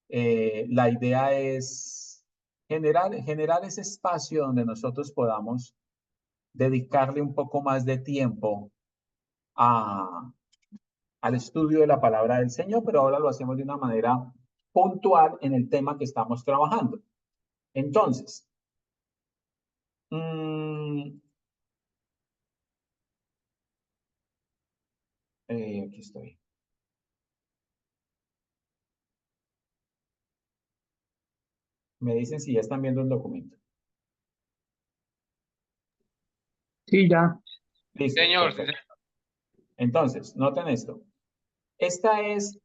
la idea es generar ese espacio donde nosotros podamos dedicarle un poco más de tiempo al estudio de la palabra del Señor, pero ahora lo hacemos de una manera puntual en el tema que estamos trabajando. Entonces, Aquí estoy. Me dicen si ya están viendo el documento. Sí, ya. Listo. Señor, Perfecto. Entonces, noten esto.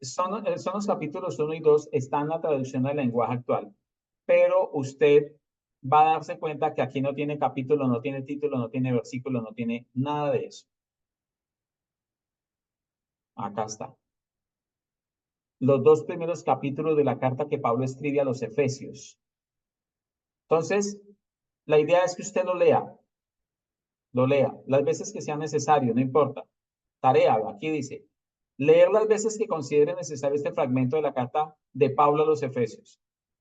Son los capítulos 1 y 2, está en la traducción del lenguaje actual, pero usted va a darse cuenta que aquí no tiene capítulo, no tiene título, no tiene versículo, no tiene nada de eso. Acá está. Los dos primeros capítulos de la carta que Pablo escribe a los Efesios. Entonces, la idea es que usted lo lea las veces que sea necesario, no importa. Tarea, aquí dice, leer las veces que considere necesario este fragmento de la carta de Pablo a los Efesios.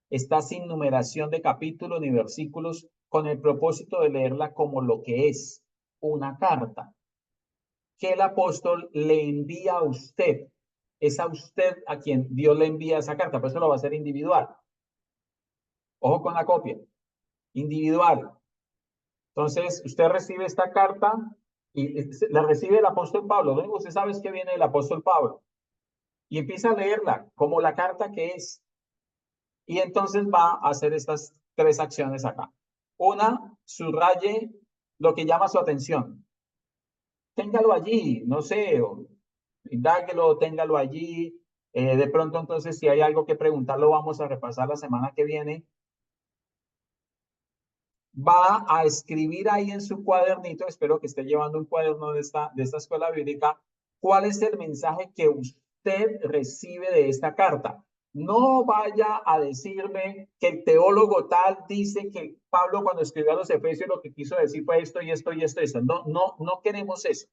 Está sin numeración de capítulos ni versículos, con el propósito de leerla como lo que es, una carta que el apóstol le envía a usted. Es a usted a quien Dios le envía esa carta, por eso lo va a hacer individual. Ojo con la copia, individual. Entonces, usted recibe esta carta y la recibe el apóstol Pablo. Lo único que usted sabe es que viene el apóstol Pablo. Y empieza a leerla como la carta que es. Y entonces va a hacer estas tres acciones acá. Una, subraye lo que llama su atención. Téngalo allí, no sé, indáguelo, téngalo allí. De pronto, entonces, si hay algo que preguntar, lo vamos a repasar la semana que viene. Va a escribir ahí en su cuadernito, espero que esté llevando un cuaderno de esta escuela bíblica, cuál es el mensaje que usted recibe de esta carta. No vaya a decirme que el teólogo tal dice que Pablo cuando escribió a los Efesios lo que quiso decir fue esto y esto y esto y esto. No queremos eso.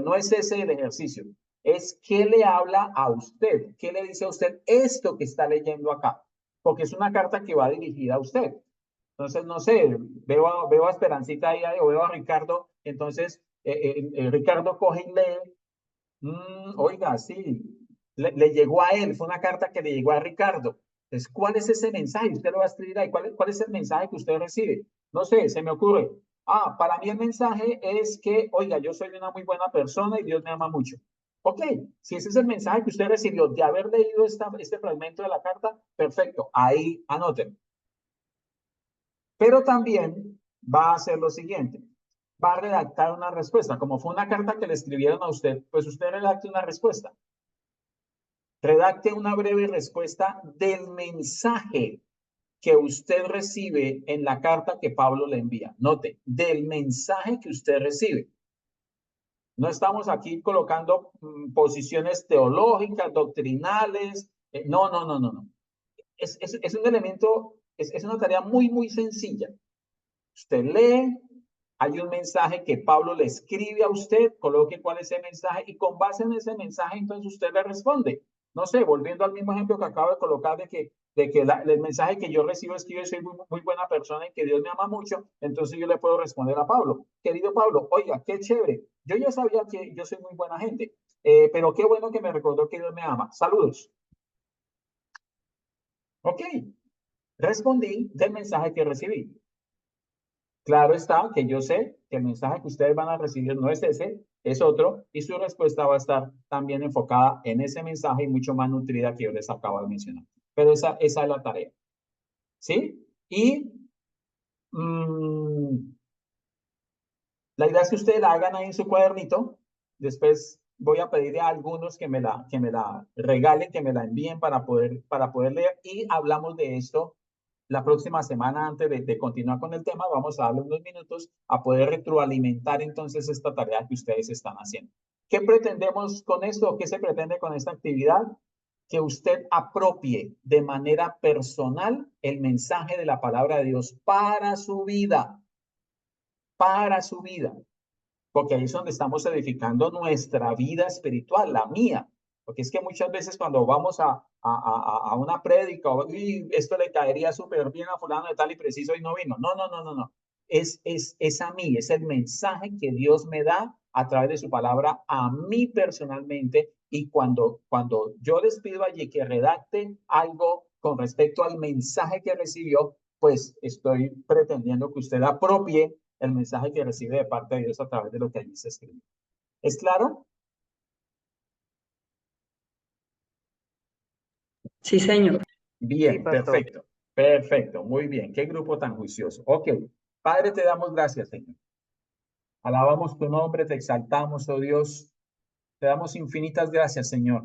No es ese el ejercicio. Es qué le habla a usted, qué le dice a usted esto que está leyendo acá, porque es una carta que va dirigida a usted. Entonces, no sé, veo a Esperancita ahí, o veo a Ricardo, entonces Ricardo coge y lee, oiga, sí, le llegó a él, fue una carta que le llegó a Ricardo. Entonces, ¿cuál es ese mensaje? Usted lo va a escribir ahí, ¿cuál es el mensaje que usted recibe? No sé, se me ocurre. Para mí el mensaje es que, oiga, yo soy una muy buena persona y Dios me ama mucho. Ok, si ese es el mensaje que usted recibió de haber leído este fragmento de la carta, perfecto, ahí anoten. Pero también va a hacer lo siguiente, va a redactar una respuesta. Como fue una carta que le escribieron a usted, pues usted redacte una respuesta. Redacte una breve respuesta del mensaje que usted recibe en la carta que Pablo le envía. Note, del mensaje que usted recibe. No estamos aquí colocando posiciones teológicas, doctrinales. No. Es un elemento, es una tarea muy sencilla. Usted lee, hay un mensaje que Pablo le escribe a usted, coloque cuál es ese mensaje y con base en ese mensaje entonces usted le responde. No sé, volviendo al mismo ejemplo que acabo de colocar de que el mensaje que yo recibo es que yo soy muy buena persona y que Dios me ama mucho, entonces yo le puedo responder a Pablo. Querido Pablo, oiga, qué chévere. Yo ya sabía que yo soy muy buena gente, pero qué bueno que me recordó que Dios me ama. Saludos. Ok, respondí del mensaje que recibí. Claro está que yo sé que el mensaje que ustedes van a recibir no es ese, es otro, y su respuesta va a estar también enfocada en ese mensaje y mucho más nutrida que yo les acabo de mencionar. Pero esa es la tarea. ¿Sí? Y la idea es que ustedes la hagan ahí en su cuadernito. Después voy a pedirle a algunos que me la regalen, que me la envíen para poder leer. Y hablamos de esto la próxima semana. Antes de continuar con el tema, vamos a darle unos minutos a poder retroalimentar entonces esta tarea que ustedes están haciendo. ¿Qué pretendemos con esto? ¿Qué se pretende con esta actividad? Que usted apropie de manera personal el mensaje de la palabra de Dios para su vida. Para su vida. Porque ahí es donde estamos edificando nuestra vida espiritual, la mía. Porque es que muchas veces cuando vamos a una prédica, esto le caería súper bien a fulano de tal y preciso y no vino. No. Es a mí, es el mensaje que Dios me da a través de su palabra a mí personalmente. Y cuando yo les pido allí que redacten algo con respecto al mensaje que recibió, pues estoy pretendiendo que usted apropie el mensaje que recibe de parte de Dios a través de lo que allí se escribe. ¿Es claro? Sí, señor. Bien, Sí, pastor. perfecto, perfecto, muy bien. Qué grupo tan juicioso. Ok, Padre, te damos gracias, Señor. Alabamos tu nombre, te exaltamos, oh Dios. Te damos infinitas gracias, Señor.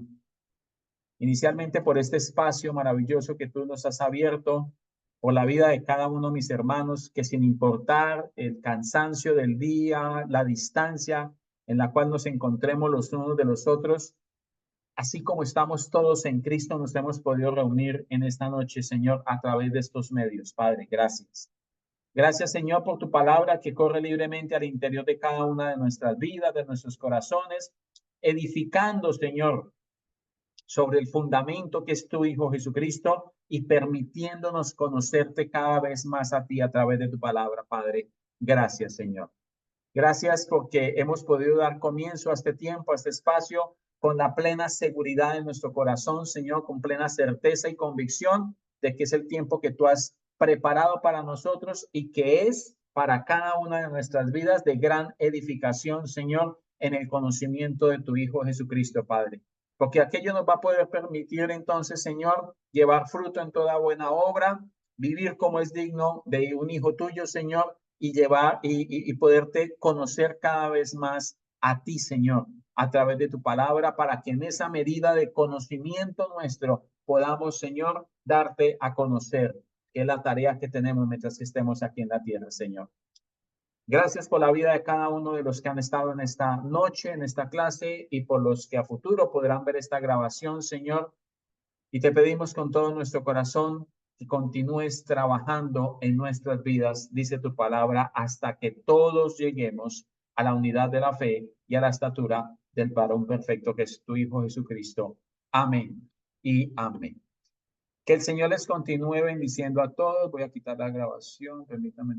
Inicialmente por este espacio maravilloso que tú nos has abierto, por la vida de cada uno de mis hermanos, que sin importar el cansancio del día, la distancia en la cual nos encontremos los unos de los otros, así como estamos todos en Cristo, nos hemos podido reunir en esta noche, Señor, a través de estos medios. Padre, gracias. Gracias, Señor, por tu palabra que corre libremente al interior de cada una de nuestras vidas, de nuestros corazones, edificando, Señor, sobre el fundamento que es tu Hijo Jesucristo y permitiéndonos conocerte cada vez más a ti a través de tu palabra, Padre. Gracias, Señor. Gracias porque hemos podido dar comienzo a este tiempo, a este espacio, con la plena seguridad en nuestro corazón, Señor, con plena certeza y convicción de que es el tiempo que tú has preparado para nosotros y que es para cada una de nuestras vidas de gran edificación, Señor, en el conocimiento de tu Hijo Jesucristo, Padre. Porque aquello nos va a poder permitir entonces, Señor, llevar fruto en toda buena obra, vivir como es digno de un hijo tuyo, Señor, y llevar y poderte conocer cada vez más a ti, Señor, a través de tu palabra, para que en esa medida de conocimiento nuestro podamos, Señor, darte a conocer, que es la tarea que tenemos mientras que estemos aquí en la tierra, Señor. Gracias por la vida de cada uno de los que han estado en esta noche, en esta clase, y por los que a futuro podrán ver esta grabación, Señor. Y te pedimos con todo nuestro corazón que continúes trabajando en nuestras vidas, dice tu palabra, hasta que todos lleguemos a la unidad de la fe y a la estatura del varón perfecto que es tu Hijo Jesucristo. Amén y amén. Que el Señor les continúe bendiciendo a todos. Voy a quitar la grabación, permítanme.